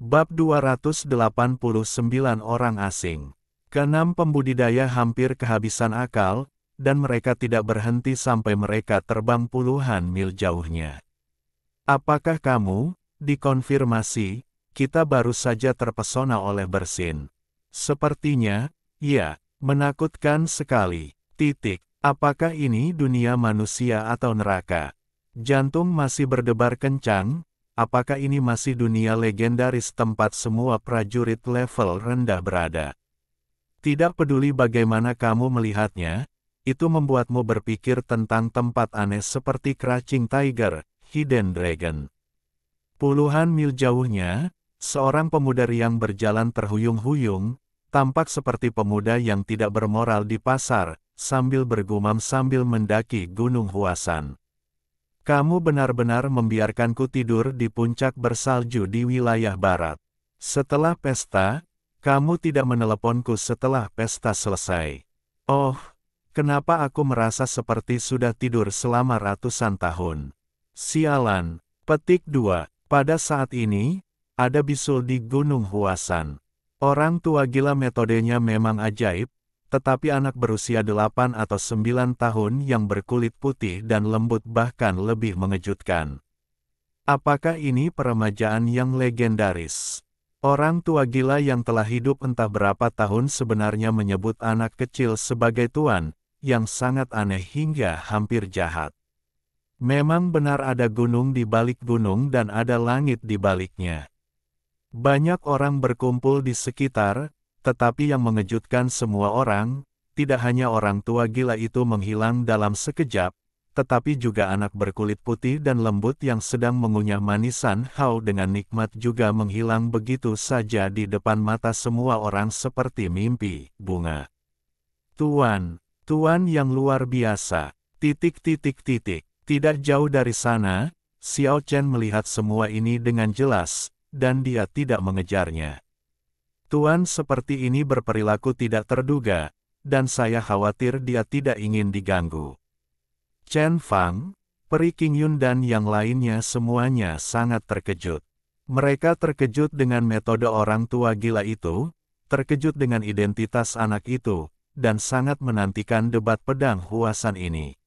Bab 289 Orang Asing. Keenam, pembudidaya hampir kehabisan akal, dan mereka tidak berhenti sampai mereka terbang puluhan mil jauhnya. Apakah kamu? Dikonfirmasi, kita baru saja terpesona oleh bersin. Sepertinya, ya, menakutkan sekali. Apakah ini dunia manusia atau neraka? Jantung masih berdebar kencang. Apakah ini masih dunia legendaris tempat semua prajurit level rendah berada? Tidak peduli bagaimana kamu melihatnya, itu membuatmu berpikir tentang tempat aneh seperti Crouching Tiger, Hidden Dragon. Puluhan mil jauhnya, seorang pemuda riang berjalan terhuyung-huyung, tampak seperti pemuda yang tidak bermoral di pasar, sambil bergumam sambil mendaki Gunung Huasan. Kamu benar-benar membiarkanku tidur di puncak bersalju di wilayah barat. Setelah pesta, kamu tidak meneleponku setelah pesta selesai. Oh, kenapa aku merasa seperti sudah tidur selama ratusan tahun? Sialan. Petik 2. Pada saat ini, ada bisul di Gunung Huasan. Orang tua gila metodenya memang ajaib, tetapi anak berusia 8 atau 9 tahun yang berkulit putih dan lembut bahkan lebih mengejutkan. Apakah ini peremajaan yang legendaris? Orang tua gila yang telah hidup entah berapa tahun sebenarnya menyebut anak kecil sebagai tuan, yang sangat aneh hingga hampir jahat. Memang benar ada gunung di balik gunung dan ada langit di baliknya. Banyak orang berkumpul di sekitar, tetapi yang mengejutkan semua orang, tidak hanya orang tua gila itu menghilang dalam sekejap, tetapi juga anak berkulit putih dan lembut yang sedang mengunyah manisan hau dengan nikmat juga menghilang begitu saja di depan mata semua orang seperti mimpi bunga. Tuan yang luar biasa. Tidak jauh dari sana, Xiao Chen melihat semua ini dengan jelas, dan dia tidak mengejarnya. Tuan seperti ini berperilaku tidak terduga, dan saya khawatir dia tidak ingin diganggu. Chen Fang, Peri Qingyun dan yang lainnya semuanya sangat terkejut. Mereka terkejut dengan metode orang tua gila itu, terkejut dengan identitas anak itu, dan sangat menantikan debat pedang Huasan ini.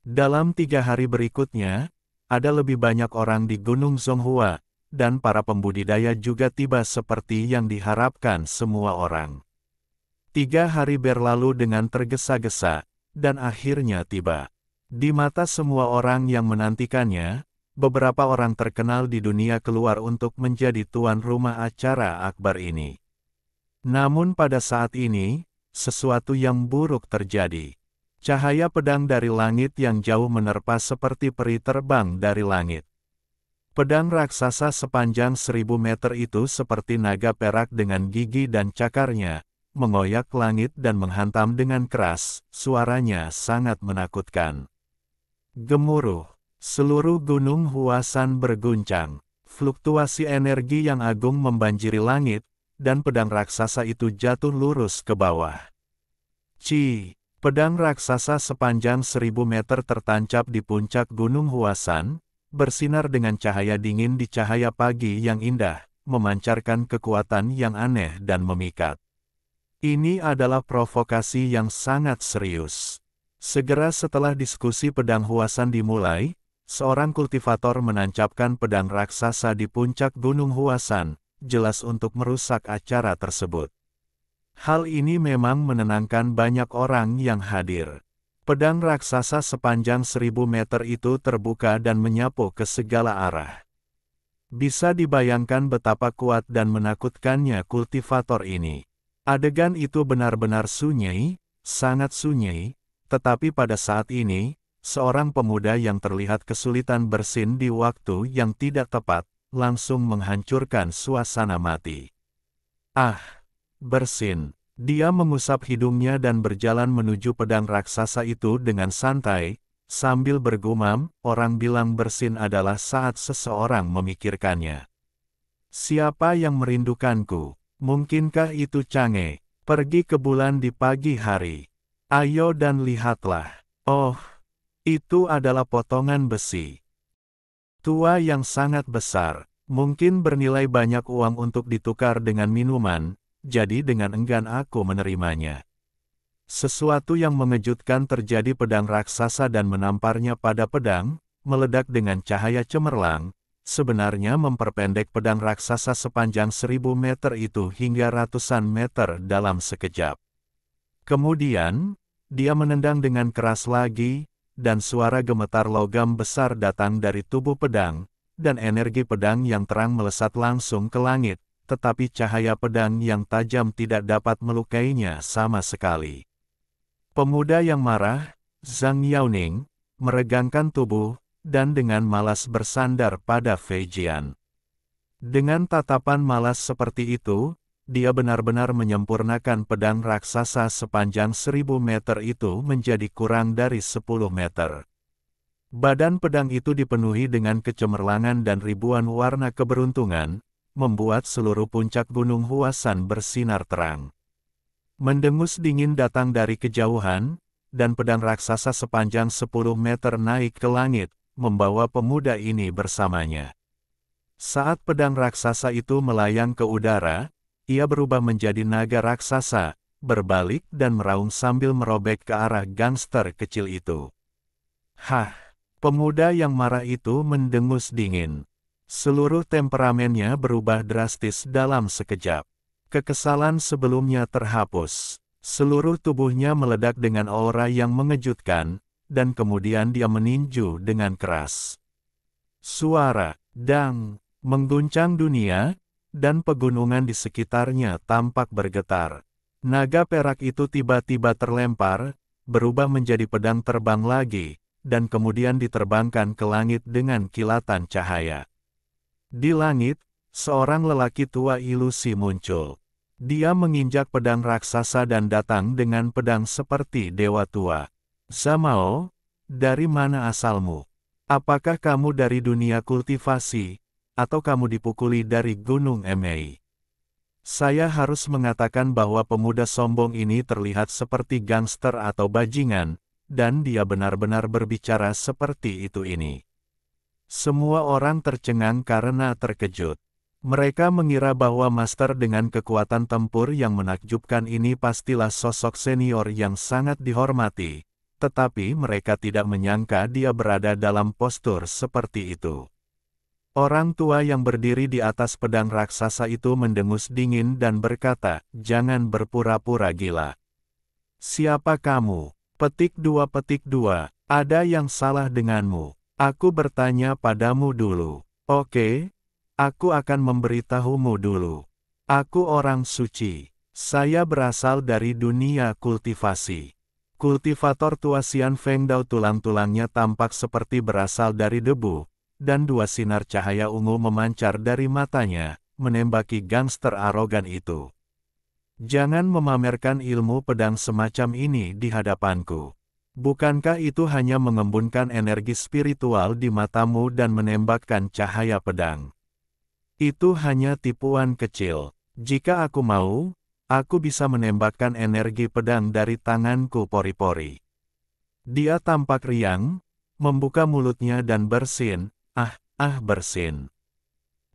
Dalam 3 hari berikutnya, ada lebih banyak orang di Gunung Zonghua, dan para pembudidaya juga tiba seperti yang diharapkan semua orang. 3 hari berlalu dengan tergesa-gesa, dan akhirnya tiba. Di mata semua orang yang menantikannya, beberapa orang terkenal di dunia keluar untuk menjadi tuan rumah acara akbar ini. Namun pada saat ini, sesuatu yang buruk terjadi. Cahaya pedang dari langit yang jauh menerpa seperti peri terbang dari langit. Pedang raksasa sepanjang 1000 meter itu seperti naga perak dengan gigi dan cakarnya, mengoyak langit dan menghantam dengan keras, suaranya sangat menakutkan. Gemuruh, seluruh gunung Huasan berguncang, fluktuasi energi yang agung membanjiri langit, dan pedang raksasa itu jatuh lurus ke bawah. Pedang raksasa sepanjang 1000 meter tertancap di puncak gunung Huasan, bersinar dengan cahaya dingin di cahaya pagi yang indah, memancarkan kekuatan yang aneh dan memikat. Ini adalah provokasi yang sangat serius. Segera setelah diskusi pedang Huasan dimulai, seorang kultivator menancapkan pedang raksasa di puncak gunung Huasan, jelas untuk merusak acara tersebut. Hal ini memang menenangkan banyak orang yang hadir. Pedang raksasa sepanjang 1000 meter itu terbuka dan menyapu ke segala arah. Bisa dibayangkan betapa kuat dan menakutkannya kultivator ini. Adegan itu benar-benar sunyi, sangat sunyi, tetapi pada saat ini, seorang pemuda yang terlihat kesulitan bersin di waktu yang tidak tepat, langsung menghancurkan suasana mati. Bersin. Dia mengusap hidungnya dan berjalan menuju pedang raksasa itu dengan santai, sambil bergumam, orang bilang bersin adalah saat seseorang memikirkannya. Siapa yang merindukanku? Mungkinkah itu Chang'e? Pergi ke bulan di pagi hari. Ayo dan lihatlah. Oh, itu adalah potongan besi tua yang sangat besar. Mungkin bernilai banyak uang untuk ditukar dengan minuman, jadi dengan enggan aku menerimanya. Sesuatu yang mengejutkan terjadi. Pedang raksasa dan menamparnya pada pedang, meledak dengan cahaya cemerlang, sebenarnya memperpendek pedang raksasa sepanjang 1000 meter itu hingga ratusan meter dalam sekejap. Kemudian, dia menendang dengan keras lagi, dan suara gemetar logam besar datang dari tubuh pedang, dan energi pedang yang terang melesat langsung ke langit, tetapi cahaya pedang yang tajam tidak dapat melukainya sama sekali. Pemuda yang marah, Zhang Yaoning, meregangkan tubuh, dan dengan malas bersandar pada Fei Jian. Dengan tatapan malas seperti itu, dia benar-benar menyempurnakan pedang raksasa sepanjang 1000 meter itu menjadi kurang dari 10 meter. Badan pedang itu dipenuhi dengan kecemerlangan dan ribuan warna keberuntungan, membuat seluruh puncak gunung Huasan bersinar terang. Mendengus dingin datang dari kejauhan, dan pedang raksasa sepanjang 10 meter naik ke langit, membawa pemuda ini bersamanya. Saat pedang raksasa itu melayang ke udara, ia berubah menjadi naga raksasa, berbalik dan meraung sambil merobek ke arah gangster kecil itu. Hah! Pemuda yang marah itu mendengus dingin. Seluruh temperamennya berubah drastis dalam sekejap. Kekesalan sebelumnya terhapus. Seluruh tubuhnya meledak dengan aura yang mengejutkan, dan kemudian dia meninju dengan keras. Suara dang mengguncang dunia, dan pegunungan di sekitarnya tampak bergetar. Naga perak itu tiba-tiba terlempar, berubah menjadi pedang terbang lagi, dan kemudian diterbangkan ke langit dengan kilatan cahaya. Di langit, seorang lelaki tua ilusi muncul. Dia menginjak pedang raksasa dan datang dengan pedang seperti dewa tua. Zamao, dari mana asalmu? Apakah kamu dari dunia kultivasi, atau kamu dipukuli dari Gunung Emei? Saya harus mengatakan bahwa pemuda sombong ini terlihat seperti gangster atau bajingan, dan dia benar-benar berbicara seperti itu ini. Semua orang tercengang karena terkejut. Mereka mengira bahwa master dengan kekuatan tempur yang menakjubkan ini pastilah sosok senior yang sangat dihormati, tetapi mereka tidak menyangka dia berada dalam postur seperti itu. Orang tua yang berdiri di atas pedang raksasa itu mendengus dingin dan berkata, "Jangan berpura-pura gila. Siapa kamu?" Petik 2. Ada yang salah denganmu. Aku bertanya padamu dulu. Oke, aku akan memberitahumu dulu. Aku orang suci. Saya berasal dari dunia kultivasi. Kultivator tua Xian Fengdao tulang-tulangnya tampak seperti berasal dari debu, dan dua sinar cahaya ungu memancar dari matanya, menembaki gangster arogan itu. Jangan memamerkan ilmu pedang semacam ini di hadapanku. Bukankah itu hanya mengembunkan energi spiritual di matamu dan menembakkan cahaya pedang? Itu hanya tipuan kecil. Jika aku mau, aku bisa menembakkan energi pedang dari tanganku pori-pori. Dia tampak riang, membuka mulutnya dan bersin, bersin.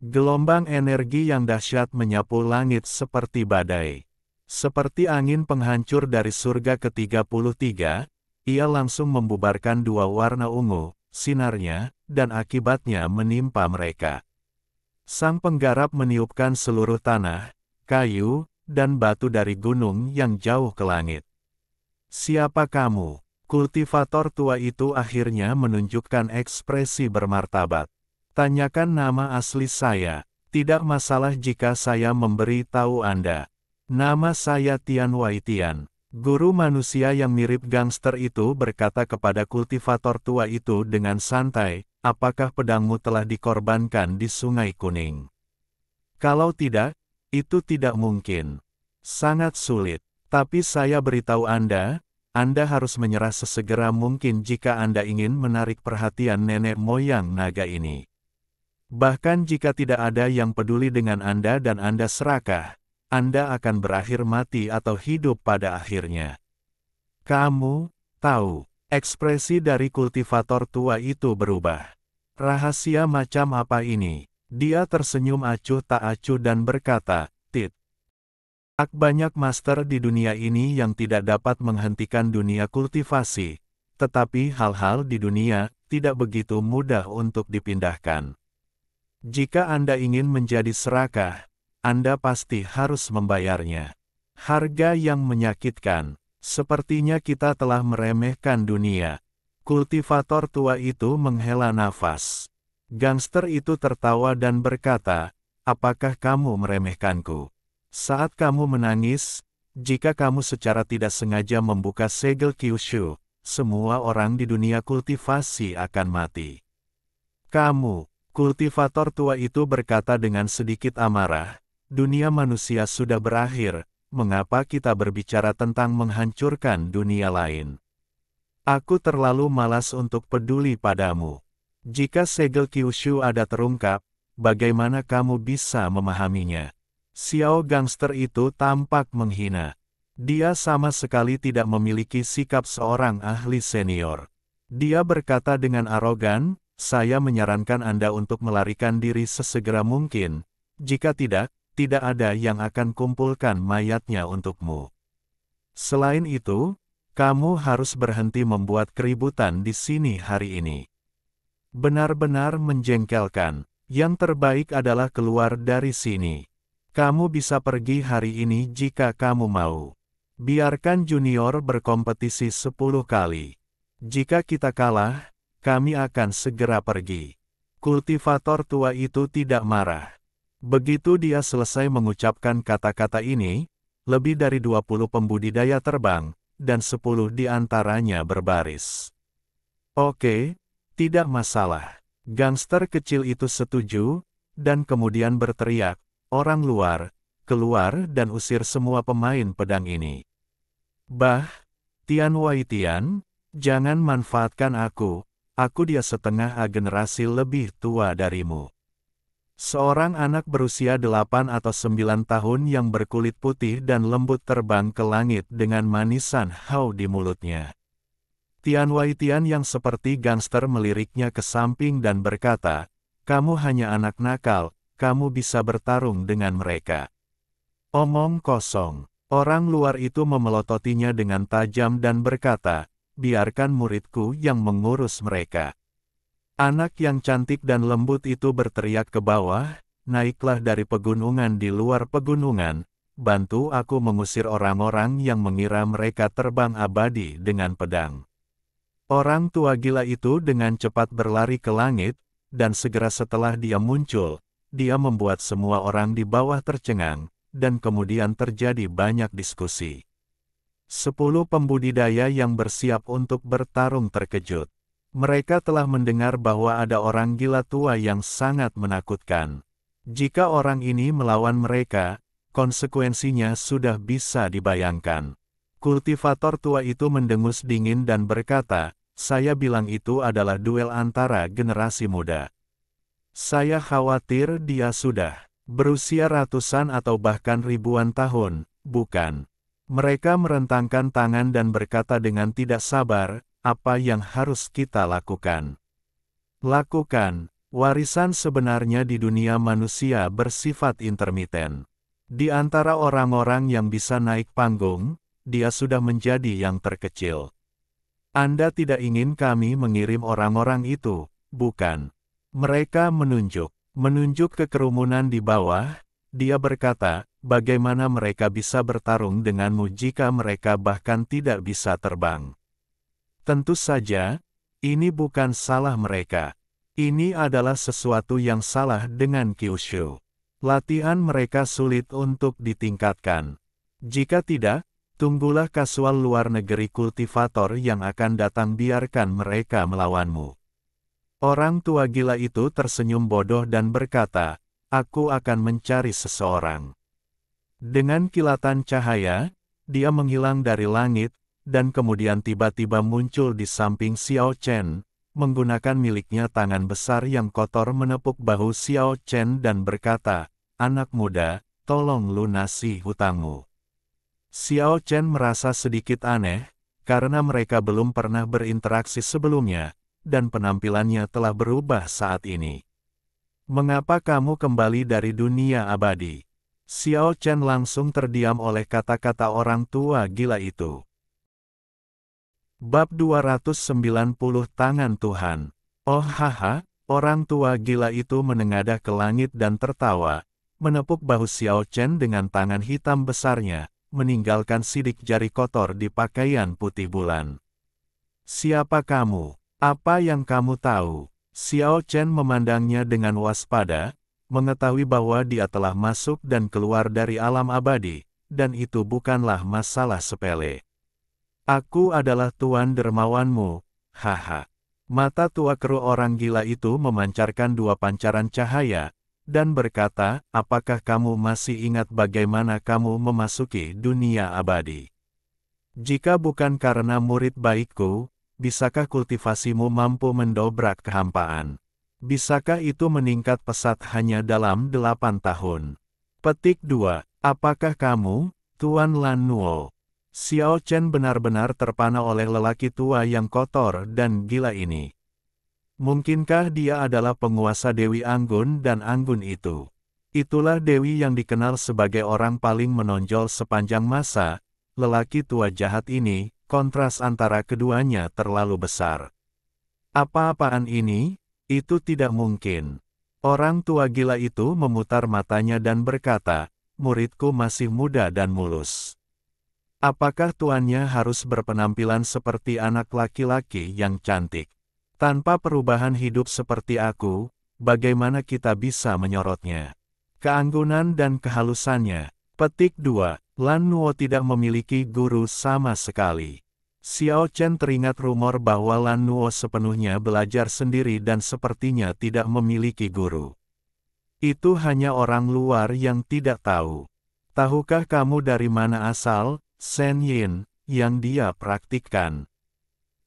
Gelombang energi yang dahsyat menyapu langit seperti badai. Seperti angin penghancur dari surga ke-33, ia langsung membubarkan dua warna ungu, sinarnya, dan akibatnya menimpa mereka. Sang penggarap meniupkan seluruh tanah, kayu, dan batu dari gunung yang jauh ke langit. Siapa kamu? Kultivator tua itu akhirnya menunjukkan ekspresi bermartabat. Tanyakan nama asli saya. Tidak masalah jika saya memberi tahu Anda. Nama saya Tian Wai Tian. Guru manusia yang mirip gangster itu berkata kepada kultivator tua itu dengan santai, apakah pedangmu telah dikorbankan di Sungai Kuning? Kalau tidak, itu tidak mungkin. Sangat sulit. Tapi saya beritahu Anda harus menyerah sesegera mungkin jika Anda ingin menarik perhatian nenek moyang naga ini. Bahkan jika tidak ada yang peduli dengan Anda dan Anda serakah, Anda akan berakhir mati atau hidup pada akhirnya. Kamu tahu, ekspresi dari kultivator tua itu berubah. Rahasia macam apa ini? Dia tersenyum acuh tak acuh dan berkata, banyak master di dunia ini yang tidak dapat menghentikan dunia kultivasi, tetapi hal-hal di dunia tidak begitu mudah untuk dipindahkan. Jika Anda ingin menjadi serakah, Anda pasti harus membayarnya. Harga yang menyakitkan. Sepertinya kita telah meremehkan dunia. Kultivator tua itu menghela nafas. Gangster itu tertawa dan berkata, apakah kamu meremehkanku? Saat kamu menangis, jika kamu secara tidak sengaja membuka segel Kyushu, semua orang di dunia kultivasi akan mati. Kamu, kultivator tua itu berkata dengan sedikit amarah, dunia manusia sudah berakhir, mengapa kita berbicara tentang menghancurkan dunia lain? Aku terlalu malas untuk peduli padamu. Jika segel Kyushu ada terungkap, bagaimana kamu bisa memahaminya? Xiao gangster itu tampak menghina. Dia sama sekali tidak memiliki sikap seorang ahli senior. Dia berkata dengan arogan, saya menyarankan Anda untuk melarikan diri sesegera mungkin. Jika tidak, tidak ada yang akan kumpulkan mayatnya untukmu. Selain itu, kamu harus berhenti membuat keributan di sini hari ini. Benar-benar menjengkelkan. Yang terbaik adalah keluar dari sini. Kamu bisa pergi hari ini jika kamu mau. Biarkan junior berkompetisi 10 kali. Jika kita kalah, kami akan segera pergi. Kultivator tua itu tidak marah. Begitu dia selesai mengucapkan kata-kata ini, lebih dari 20 pembudidaya terbang, dan 10 di antaranya berbaris. Oke, tidak masalah. Gangster kecil itu setuju, dan kemudian berteriak, orang luar, keluar dan usir semua pemain pedang ini. Tian Waitian, jangan manfaatkan aku dia setengah generasi lebih tua darimu. Seorang anak berusia 8 atau 9 tahun yang berkulit putih dan lembut terbang ke langit dengan manisan hau di mulutnya. Tian Waitian yang seperti gangster meliriknya ke samping dan berkata, kamu hanya anak nakal, kamu bisa bertarung dengan mereka. Omong kosong. Orang luar itu memelototinya dengan tajam dan berkata, biarkan muridku yang mengurus mereka. Anak yang cantik dan lembut itu berteriak ke bawah, naiklah dari pegunungan di luar pegunungan, bantu aku mengusir orang-orang yang mengira mereka terbang abadi dengan pedang. Orang tua gila itu dengan cepat berlari ke langit, dan segera setelah dia muncul, dia membuat semua orang di bawah tercengang, dan kemudian terjadi banyak diskusi. 10 pembudidaya yang bersiap untuk bertarung terkejut. Mereka telah mendengar bahwa ada orang gila tua yang sangat menakutkan. Jika orang ini melawan mereka, konsekuensinya sudah bisa dibayangkan. Kultivator tua itu mendengus dingin dan berkata, saya bilang itu adalah duel antara generasi muda. Saya khawatir dia sudah berusia ratusan atau bahkan ribuan tahun, bukan? Mereka merentangkan tangan dan berkata dengan tidak sabar, apa yang harus kita lakukan? Lakukan. Warisan sebenarnya di dunia manusia bersifat intermiten. Di antara orang-orang yang bisa naik panggung, dia sudah menjadi yang terkecil. Anda tidak ingin kami mengirim orang-orang itu, bukan? Mereka menunjuk ke kerumunan di bawah. Dia berkata, bagaimana mereka bisa bertarung denganmu jika mereka bahkan tidak bisa terbang? Tentu saja, ini bukan salah mereka. Ini adalah sesuatu yang salah dengan Kyushu. Latihan mereka sulit untuk ditingkatkan. Jika tidak, tunggulah kasual luar negeri kultivator yang akan datang, biarkan mereka melawanmu. Orang tua gila itu tersenyum bodoh dan berkata, aku akan mencari seseorang. Dengan kilatan cahaya, dia menghilang dari langit, dan kemudian tiba-tiba muncul di samping Xiao Chen, menggunakan miliknya tangan besar yang kotor menepuk bahu Xiao Chen dan berkata, anak muda, tolong lunasi hutangmu. Xiao Chen merasa sedikit aneh, karena mereka belum pernah berinteraksi sebelumnya, dan penampilannya telah berubah saat ini. Mengapa kamu kembali dari dunia abadi? Xiao Chen langsung terdiam oleh kata-kata orang tua gila itu. Bab 290 Tangan Tuhan. Oh haha, orang tua gila itu menengadah ke langit dan tertawa, menepuk bahu Xiao Chen dengan tangan hitam besarnya, meninggalkan sidik jari kotor di pakaian putih bulan. Siapa kamu? Apa yang kamu tahu? Xiao Chen memandangnya dengan waspada, mengetahui bahwa dia telah masuk dan keluar dari alam abadi, dan itu bukanlah masalah sepele. Aku adalah Tuan dermawanmu, haha. Mata tua keruh orang gila itu memancarkan dua pancaran cahaya, dan berkata, apakah kamu masih ingat bagaimana kamu memasuki dunia abadi? Jika bukan karena murid baikku, bisakah kultivasimu mampu mendobrak kehampaan? Bisakah itu meningkat pesat hanya dalam 8 tahun? Petik 2. Apakah kamu, Tuan Lan Nuo? Xiao Chen benar-benar terpana oleh lelaki tua yang kotor dan gila ini. Mungkinkah dia adalah penguasa Dewi Anggun dan Anggun itu? Itulah Dewi yang dikenal sebagai orang paling menonjol sepanjang masa. Lelaki tua jahat ini, kontras antara keduanya terlalu besar. Apa-apaan ini? Itu tidak mungkin. Orang tua gila itu memutar matanya dan berkata, muridku masih muda dan mulus. Apakah tuannya harus berpenampilan seperti anak laki-laki yang cantik? Tanpa perubahan hidup seperti aku, bagaimana kita bisa menyorotnya? Keanggunan dan kehalusannya. Petik 2. Lan Nuo tidak memiliki guru sama sekali. Xiao Chen teringat rumor bahwa Lan Nuo sepenuhnya belajar sendiri dan sepertinya tidak memiliki guru. Itu hanya orang luar yang tidak tahu. Tahukah kamu dari mana asal Shen Yin yang dia praktikkan?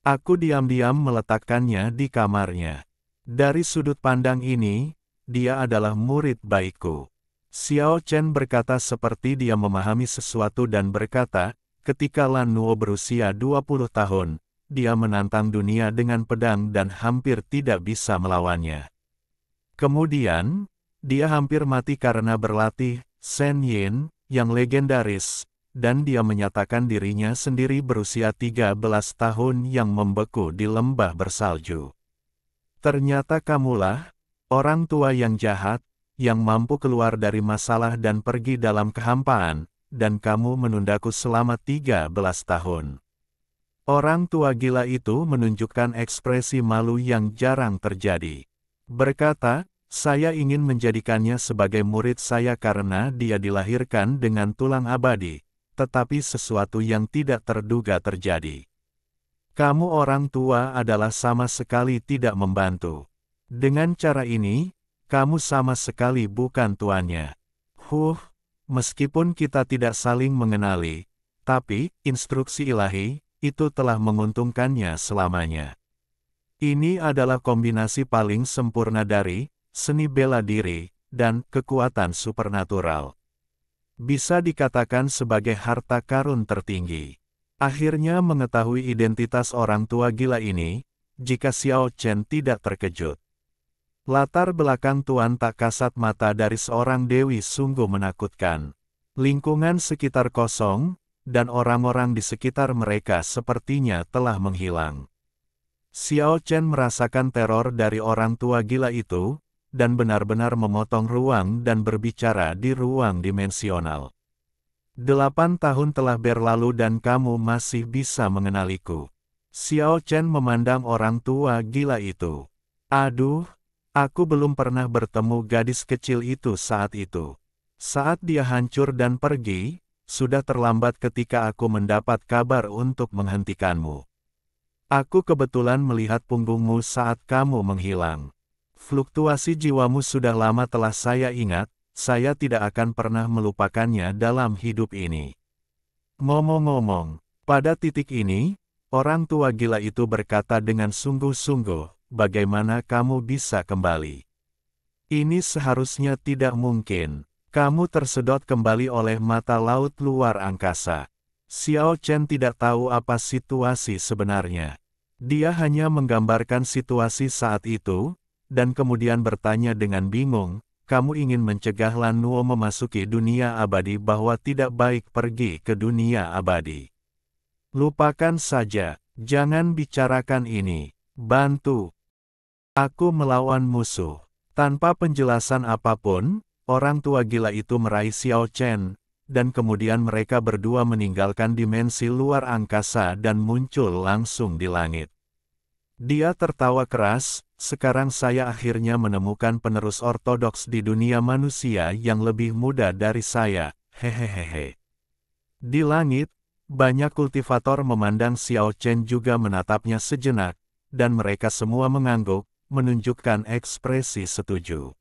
Aku diam-diam meletakkannya di kamarnya. Dari sudut pandang ini, dia adalah murid baikku. Xiao Chen berkata seperti dia memahami sesuatu dan berkata, ketika Lan Nuo berusia 20 tahun, dia menantang dunia dengan pedang dan hampir tidak bisa melawannya. Kemudian, dia hampir mati karena berlatih Shen Yin yang legendaris, dan dia menyatakan dirinya sendiri berusia 13 tahun yang membeku di lembah bersalju. Ternyata kamulah orang tua yang jahat, yang mampu keluar dari masalah dan pergi dalam kehampaan, dan kamu menundaku selama 13 tahun. Orang tua gila itu menunjukkan ekspresi malu yang jarang terjadi. Berkata, saya ingin menjadikannya sebagai murid saya karena dia dilahirkan dengan tulang abadi, tetapi sesuatu yang tidak terduga terjadi. Kamu orang tua adalah sama sekali tidak membantu. Dengan cara ini, kamu sama sekali bukan tuannya. Meskipun kita tidak saling mengenali, tapi, instruksi ilahi, itu telah menguntungkannya selamanya. Ini adalah kombinasi paling sempurna dari, seni bela diri, dan, kekuatan supernatural. Bisa dikatakan sebagai harta karun tertinggi. Akhirnya mengetahui identitas orang tua gila ini, jika Xiao Chen tidak terkejut. Latar belakang Tuan tak kasat mata dari seorang dewi sungguh menakutkan. Lingkungan sekitar kosong, dan orang-orang di sekitar mereka sepertinya telah menghilang. Xiao Chen merasakan teror dari orang tua gila itu, dan benar-benar memotong ruang dan berbicara di ruang dimensional. 8 tahun telah berlalu dan kamu masih bisa mengenaliku. Xiao Chen memandang orang tua gila itu. Aduh, aku belum pernah bertemu gadis kecil itu saat itu. Saat dia hancur dan pergi, sudah terlambat ketika aku mendapat kabar untuk menghentikanmu. Aku kebetulan melihat punggungmu saat kamu menghilang. Fluktuasi jiwamu sudah lama telah saya ingat, saya tidak akan pernah melupakannya dalam hidup ini. Ngomong-ngomong, pada titik ini, orang tua gila itu berkata dengan sungguh-sungguh, bagaimana kamu bisa kembali? Ini seharusnya tidak mungkin. Kamu tersedot kembali oleh mata laut luar angkasa. Xiao Chen tidak tahu apa situasi sebenarnya. Dia hanya menggambarkan situasi saat itu, dan kemudian bertanya dengan bingung, kamu ingin mencegah Lan Nuo memasuki dunia abadi bahwa tidak baik pergi ke dunia abadi. Lupakan saja, jangan bicarakan ini. Bantu aku melawan musuh. Tanpa penjelasan apapun, orang tua gila itu meraih Xiao Chen, dan kemudian mereka berdua meninggalkan dimensi luar angkasa dan muncul langsung di langit. Dia tertawa keras, sekarang saya akhirnya menemukan penerus ortodoks di dunia manusia yang lebih muda dari saya, hehehehe. Di langit, banyak kultivator memandang Xiao Chen juga menatapnya sejenak, dan mereka semua mengangguk, menunjukkan ekspresi setuju.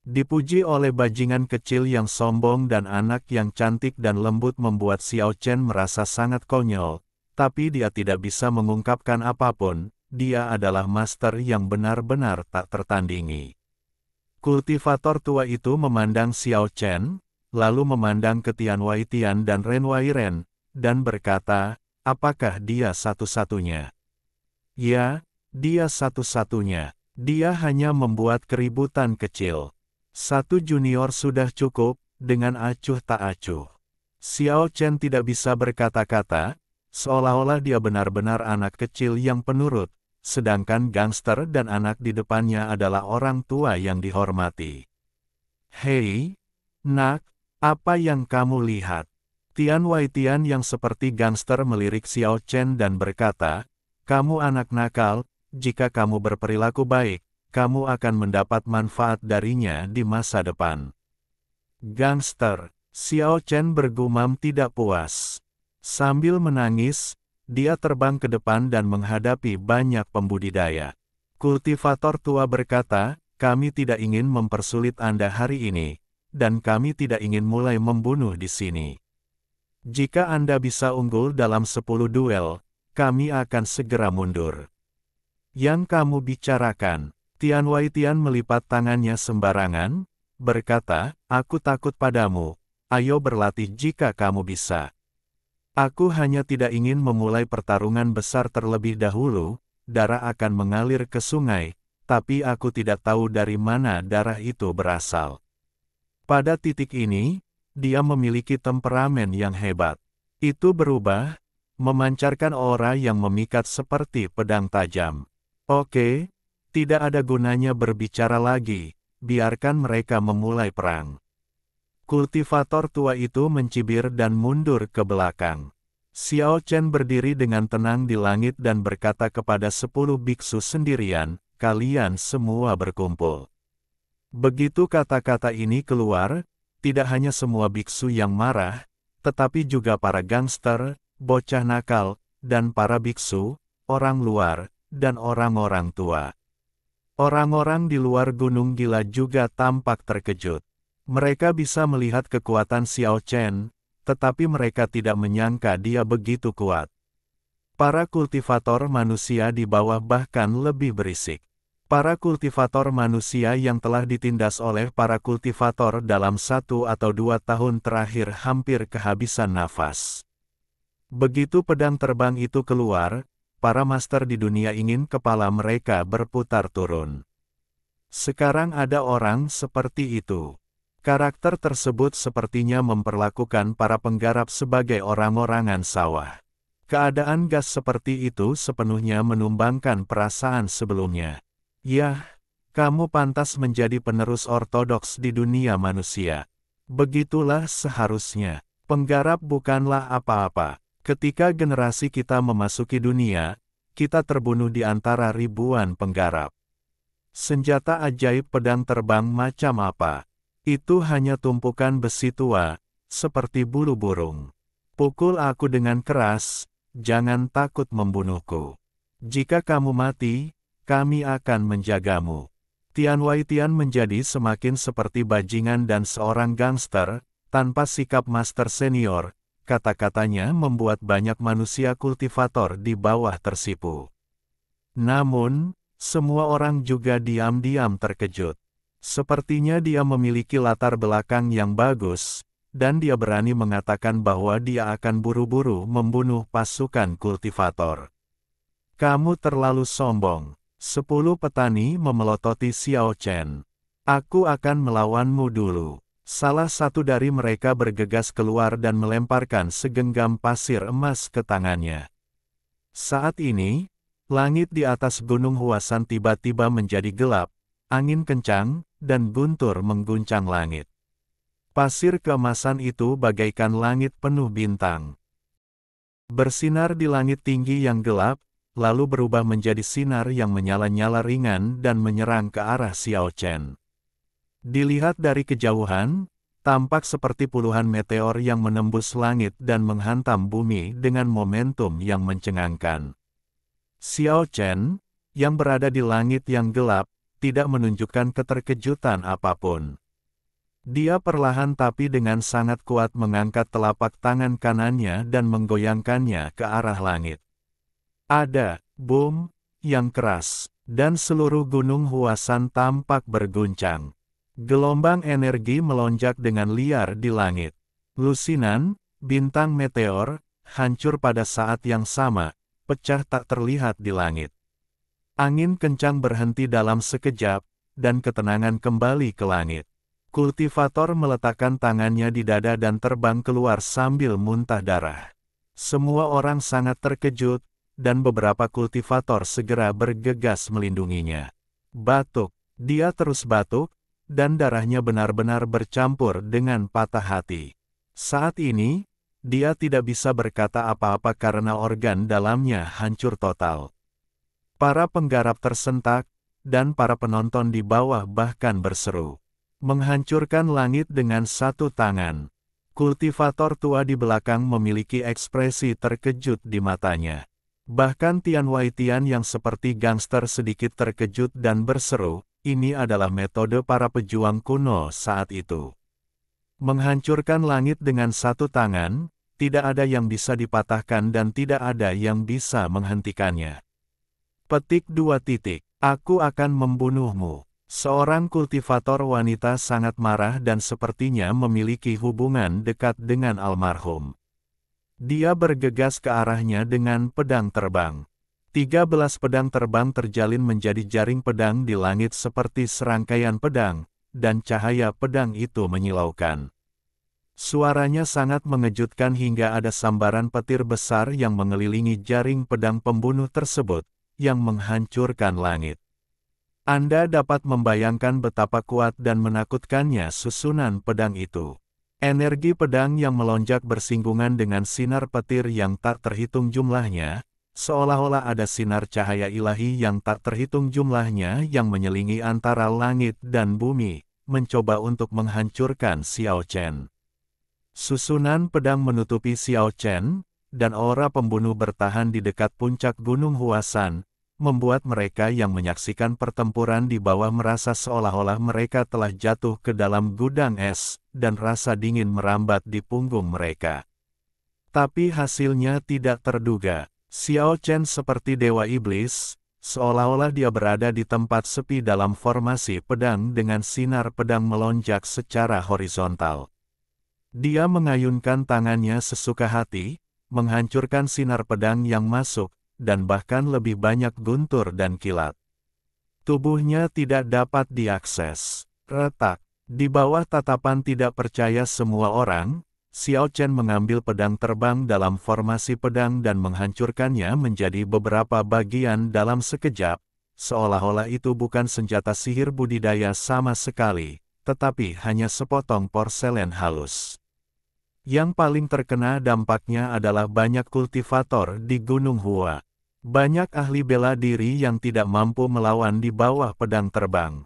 Dipuji oleh bajingan kecil yang sombong dan anak yang cantik dan lembut membuat Xiao Chen merasa sangat konyol, tapi dia tidak bisa mengungkapkan apapun. Dia adalah master yang benar-benar tak tertandingi. Kultivator tua itu memandang Xiao Chen, lalu memandang ke Tian Wei Tian dan Ren Wei Ren, dan berkata, apakah dia satu-satunya? Ya, dia satu-satunya. Dia hanya membuat keributan kecil. Satu junior sudah cukup, dengan acuh tak acuh. Xiao Chen tidak bisa berkata-kata, seolah-olah dia benar-benar anak kecil yang penurut, sedangkan gangster dan anak di depannya adalah orang tua yang dihormati. Hei, nak, apa yang kamu lihat? Tian Wei Tian yang seperti gangster melirik Xiao Chen dan berkata, kamu anak nakal, jika kamu berperilaku baik, kamu akan mendapat manfaat darinya di masa depan. Gangster, Xiao Chen bergumam tidak puas. Sambil menangis, dia terbang ke depan dan menghadapi banyak pembudidaya. Kultivator tua berkata, kami tidak ingin mempersulit Anda hari ini, dan kami tidak ingin mulai membunuh di sini. Jika Anda bisa unggul dalam 10 duel, kami akan segera mundur. Yang kamu bicarakan, Tian Wei Tian melipat tangannya sembarangan, berkata, aku takut padamu, ayo berlatih jika kamu bisa. Aku hanya tidak ingin memulai pertarungan besar terlebih dahulu, darah akan mengalir ke sungai, tapi aku tidak tahu dari mana darah itu berasal. Pada titik ini, dia memiliki temperamen yang hebat. Itu berubah, memancarkan aura yang memikat seperti pedang tajam. Oke, tidak ada gunanya berbicara lagi, biarkan mereka memulai perang. Kultivator tua itu mencibir dan mundur ke belakang. Xiao Chen berdiri dengan tenang di langit dan berkata kepada 10 biksu sendirian, kalian semua berkumpul. Begitu kata-kata ini keluar, tidak hanya semua biksu yang marah, tetapi juga para gangster, bocah nakal, dan para biksu, orang luar, dan orang-orang tua. Orang-orang di luar Gunung Gila juga tampak terkejut. Mereka bisa melihat kekuatan Xiao Chen, tetapi mereka tidak menyangka dia begitu kuat. Para kultivator manusia di bawah bahkan lebih berisik. Para kultivator manusia yang telah ditindas oleh para kultivator dalam 1 atau 2 tahun terakhir hampir kehabisan nafas. Begitu pedang terbang itu keluar, para master di dunia ingin kepala mereka berputar turun. Sekarang ada orang seperti itu. Karakter tersebut sepertinya memperlakukan para penggarap sebagai orang-orangan sawah. Keadaan gas seperti itu sepenuhnya menumbangkan perasaan sebelumnya. Yah, kamu pantas menjadi penerus ortodoks di dunia manusia. Begitulah seharusnya. Penggarap bukanlah apa-apa. Ketika generasi kita memasuki dunia, kita terbunuh di antara ribuan penggarap. Senjata ajaib pedang terbang macam apa? Itu hanya tumpukan besi tua, seperti bulu burung. Pukul aku dengan keras, jangan takut membunuhku. Jika kamu mati, kami akan menjagamu. Tian Wei Tian menjadi semakin seperti bajingan dan seorang gangster, tanpa sikap master senior, kata-katanya membuat banyak manusia kultivator di bawah tersipu. Namun, semua orang juga diam-diam terkejut. Sepertinya dia memiliki latar belakang yang bagus, dan dia berani mengatakan bahwa dia akan buru-buru membunuh pasukan kultivator. Kamu terlalu sombong. 10 petani memelototi Xiao Chen. Aku akan melawanmu dulu. Salah satu dari mereka bergegas keluar dan melemparkan segenggam pasir emas ke tangannya. Saat ini, langit di atas Gunung Huasan tiba-tiba menjadi gelap, angin kencang, dan guntur mengguncang langit. Pasir keemasan itu bagaikan langit penuh bintang. Bersinar di langit tinggi yang gelap, lalu berubah menjadi sinar yang menyala-nyala ringan dan menyerang ke arah Xiao Chen. Dilihat dari kejauhan, tampak seperti puluhan meteor yang menembus langit dan menghantam bumi dengan momentum yang mencengangkan. Xiao Chen, yang berada di langit yang gelap, tidak menunjukkan keterkejutan apapun. Dia perlahan tapi dengan sangat kuat mengangkat telapak tangan kanannya dan menggoyangkannya ke arah langit. Ada boom yang keras, dan seluruh gunung Huasan tampak berguncang. Gelombang energi melonjak dengan liar di langit. Lusinan, bintang meteor, hancur pada saat yang sama, pecah tak terlihat di langit. Angin kencang berhenti dalam sekejap, dan ketenangan kembali ke langit. Kultivator meletakkan tangannya di dada dan terbang keluar sambil muntah darah. Semua orang sangat terkejut, dan beberapa kultivator segera bergegas melindunginya. Batuk, dia terus batuk, dan darahnya benar-benar bercampur dengan patah hati. Saat ini, dia tidak bisa berkata apa-apa karena organ dalamnya hancur total. Para penggarap tersentak, dan para penonton di bawah bahkan berseru. Menghancurkan langit dengan satu tangan. Kultivator tua di belakang memiliki ekspresi terkejut di matanya. Bahkan Tian Waitian yang seperti gangster sedikit terkejut dan berseru, ini adalah metode para pejuang kuno saat itu. Menghancurkan langit dengan satu tangan, tidak ada yang bisa dipatahkan dan tidak ada yang bisa menghentikannya. Petik 2. Aku akan membunuhmu. Seorang kultivator wanita sangat marah dan sepertinya memiliki hubungan dekat dengan almarhum. Dia bergegas ke arahnya dengan pedang terbang. 13 pedang terbang terjalin menjadi jaring pedang di langit seperti serangkaian pedang, dan cahaya pedang itu menyilaukan. Suaranya sangat mengejutkan hingga ada sambaran petir besar yang mengelilingi jaring pedang pembunuh tersebut, yang menghancurkan langit. Anda dapat membayangkan betapa kuat dan menakutkannya susunan pedang itu. Energi pedang yang melonjak bersinggungan dengan sinar petir yang tak terhitung jumlahnya, seolah-olah ada sinar cahaya ilahi yang tak terhitung jumlahnya yang menyelingi antara langit dan bumi, mencoba untuk menghancurkan Xiao Chen. Susunan pedang menutupi Xiao Chen, dan aura pembunuh bertahan di dekat puncak Gunung Huasan, membuat mereka yang menyaksikan pertempuran di bawah merasa seolah-olah mereka telah jatuh ke dalam gudang es, dan rasa dingin merambat di punggung mereka. Tapi hasilnya tidak terduga. Xiao Chen seperti dewa iblis, seolah-olah dia berada di tempat sepi dalam formasi pedang dengan sinar pedang melonjak secara horizontal. Dia mengayunkan tangannya sesuka hati, menghancurkan sinar pedang yang masuk, dan bahkan lebih banyak guntur dan kilat. Tubuhnya tidak dapat diakses. Retak. Di bawah tatapan tidak percaya semua orang, Xiao Chen mengambil pedang terbang dalam formasi pedang dan menghancurkannya menjadi beberapa bagian dalam sekejap, seolah-olah itu bukan senjata sihir budidaya sama sekali, tetapi hanya sepotong porselen halus. Yang paling terkena dampaknya adalah banyak kultivator di Gunung Hua. Banyak ahli bela diri yang tidak mampu melawan di bawah pedang terbang.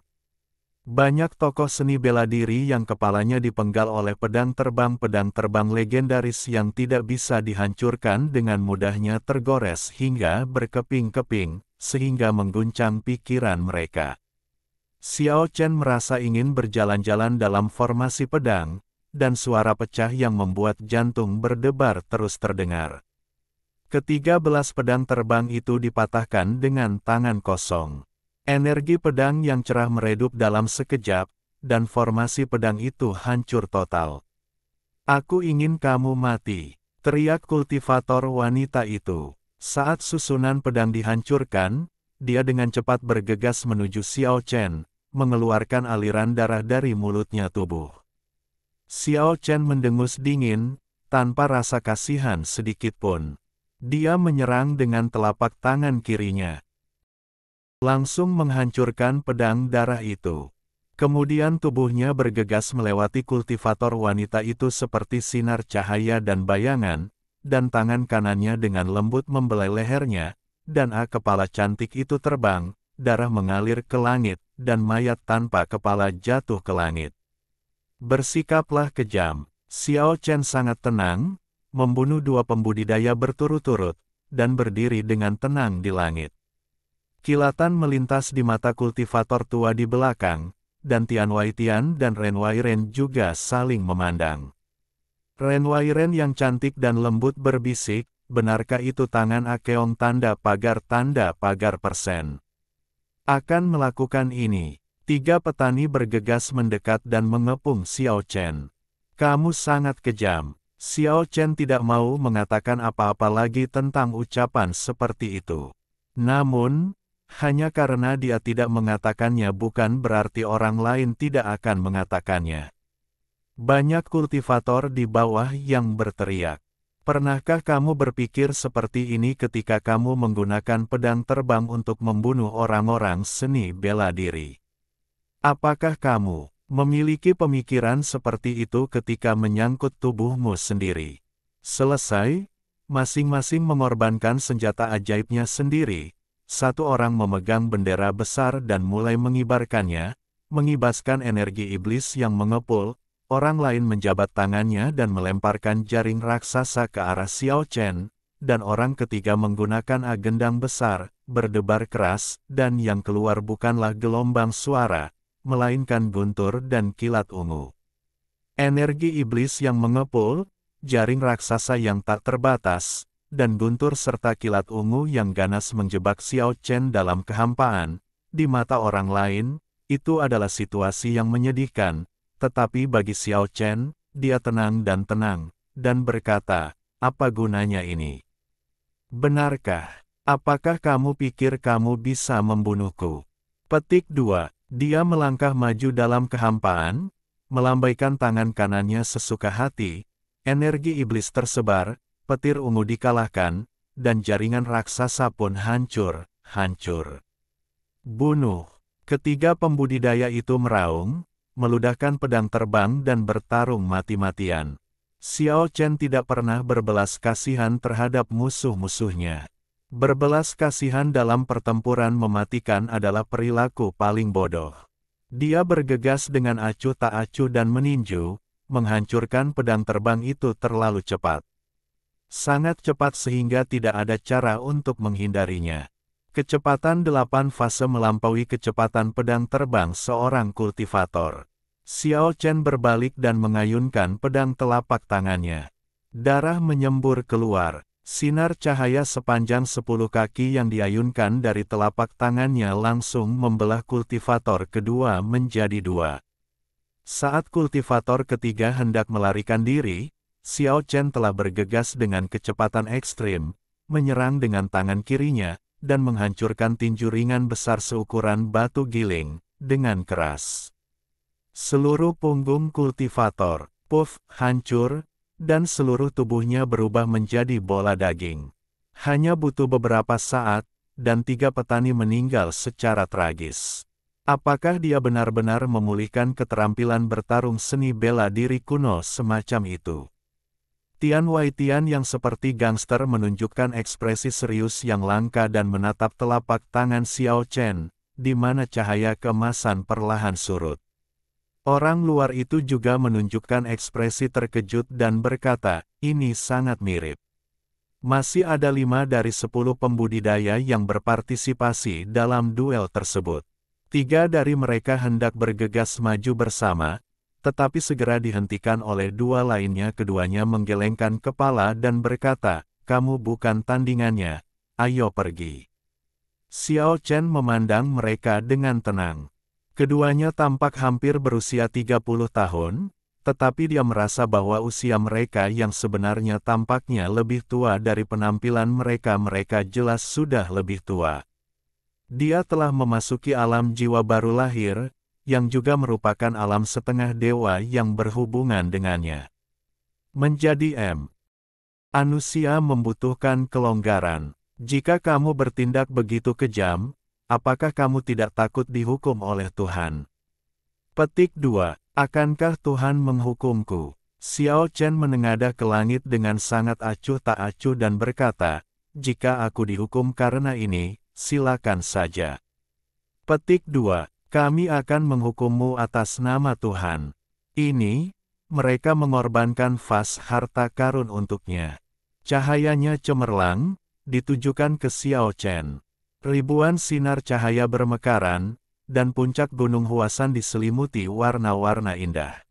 Banyak tokoh seni bela diri yang kepalanya dipenggal oleh pedang terbang legendaris yang tidak bisa dihancurkan dengan mudahnya tergores hingga berkeping-keping, sehingga mengguncang pikiran mereka. Xiao Chen merasa ingin berjalan-jalan dalam formasi pedang, dan suara pecah yang membuat jantung berdebar terus terdengar. Ke-13 pedang terbang itu dipatahkan dengan tangan kosong. Energi pedang yang cerah meredup dalam sekejap, dan formasi pedang itu hancur total. "Aku ingin kamu mati," teriak kultivator wanita itu. Saat susunan pedang dihancurkan, dia dengan cepat bergegas menuju Xiao Chen, mengeluarkan aliran darah dari mulutnya tubuh. Xiao Chen mendengus dingin, tanpa rasa kasihan sedikit pun. Dia menyerang dengan telapak tangan kirinya. Langsung menghancurkan pedang darah itu. Kemudian tubuhnya bergegas melewati kultivator wanita itu seperti sinar cahaya dan bayangan, dan tangan kanannya dengan lembut membelai lehernya, dan kepala cantik itu terbang, darah mengalir ke langit, dan mayat tanpa kepala jatuh ke langit. Bersikaplah kejam. Xiao Chen sangat tenang, membunuh dua pembudidaya berturut-turut, dan berdiri dengan tenang di langit. Kilatan melintas di mata kultivator tua di belakang, dan Tian Waitian dan Ren Wairen juga saling memandang. Ren Wairen yang cantik dan lembut berbisik, benarkah itu tangan Akeong tanda pagar persen? Akan melakukan ini. Tiga petani bergegas mendekat dan mengepung Xiao Chen. Kamu sangat kejam. Xiao Chen tidak mau mengatakan apa-apa lagi tentang ucapan seperti itu. Namun, hanya karena dia tidak mengatakannya bukan berarti orang lain tidak akan mengatakannya. Banyak kultivator di bawah yang berteriak. Pernahkah kamu berpikir seperti ini ketika kamu menggunakan pedang terbang untuk membunuh orang-orang seni bela diri? Apakah kamu memiliki pemikiran seperti itu ketika menyangkut tubuhmu sendiri? Selesai, masing-masing mengorbankan senjata ajaibnya sendiri. Satu orang memegang bendera besar dan mulai mengibarkannya, mengibaskan energi iblis yang mengepul, orang lain menjabat tangannya dan melemparkan jaring raksasa ke arah Xiao Chen, dan orang ketiga menggunakan agendang besar, berdebar keras, dan yang keluar bukanlah gelombang suara, melainkan guntur dan kilat ungu. Energi iblis yang mengepul, jaring raksasa yang tak terbatas, dan guntur serta kilat ungu yang ganas menjebak Xiao Chen dalam kehampaan, di mata orang lain, itu adalah situasi yang menyedihkan, tetapi bagi Xiao Chen, dia tenang, dan berkata, apa gunanya ini? Benarkah? Apakah kamu pikir kamu bisa membunuhku? Petik 2. Dia melangkah maju dalam kehampaan, melambaikan tangan kanannya sesuka hati, energi iblis tersebar, petir ungu dikalahkan, dan jaringan raksasa pun hancur. Bunuh. Ketiga pembudidaya itu meraung, meludahkan pedang terbang dan bertarung mati-matian. Xiao Chen tidak pernah berbelas kasihan terhadap musuh-musuhnya. Berbelas kasihan dalam pertempuran mematikan adalah perilaku paling bodoh. Dia bergegas dengan acuh tak acuh dan meninju, menghancurkan pedang terbang itu terlalu cepat. Sangat cepat sehingga tidak ada cara untuk menghindarinya. Kecepatan 8 fase melampaui kecepatan pedang terbang seorang kultivator. Xiao Chen berbalik dan mengayunkan pedang telapak tangannya. Darah menyembur keluar. Sinar cahaya sepanjang 10 kaki yang diayunkan dari telapak tangannya langsung membelah kultivator kedua menjadi dua. Saat kultivator ketiga hendak melarikan diri, Xiao Chen telah bergegas dengan kecepatan ekstrim, menyerang dengan tangan kirinya, dan menghancurkan tinju ringan besar seukuran batu giling, dengan keras. Seluruh punggung kultivator, hancur, dan seluruh tubuhnya berubah menjadi bola daging. Hanya butuh beberapa saat, dan 3 petani meninggal secara tragis. Apakah dia benar-benar memulihkan keterampilan bertarung seni bela diri kuno semacam itu? Tian Waitian yang seperti gangster menunjukkan ekspresi serius yang langka dan menatap telapak tangan Xiao Chen, di mana cahaya keemasan perlahan surut. Orang luar itu juga menunjukkan ekspresi terkejut dan berkata, ini sangat mirip. Masih ada 5 dari 10 pembudidaya yang berpartisipasi dalam duel tersebut. 3 dari mereka hendak bergegas maju bersama, tetapi segera dihentikan oleh 2 lainnya. Keduanya menggelengkan kepala dan berkata, kamu bukan tandingannya, ayo pergi. Xiao Chen memandang mereka dengan tenang. Keduanya tampak hampir berusia 30 tahun, tetapi dia merasa bahwa usia mereka yang sebenarnya tampaknya lebih tua dari penampilan mereka. Mereka jelas sudah lebih tua. Dia telah memasuki alam jiwa baru lahir, yang juga merupakan alam setengah dewa yang berhubungan dengannya. Menjadi manusia membutuhkan kelonggaran. Jika kamu bertindak begitu kejam, apakah kamu tidak takut dihukum oleh Tuhan? Petik 2. Akankah Tuhan menghukumku? Xiao Chen menengadah ke langit dengan sangat acuh tak acuh dan berkata, jika aku dihukum karena ini, silakan saja. Petik 2. Kami akan menghukummu atas nama Tuhan. Ini, mereka mengorbankan vas harta karun untuknya. Cahayanya cemerlang, ditujukan ke Xiao Chen. Ribuan sinar cahaya bermekaran, dan puncak gunung Huasan diselimuti warna-warna indah.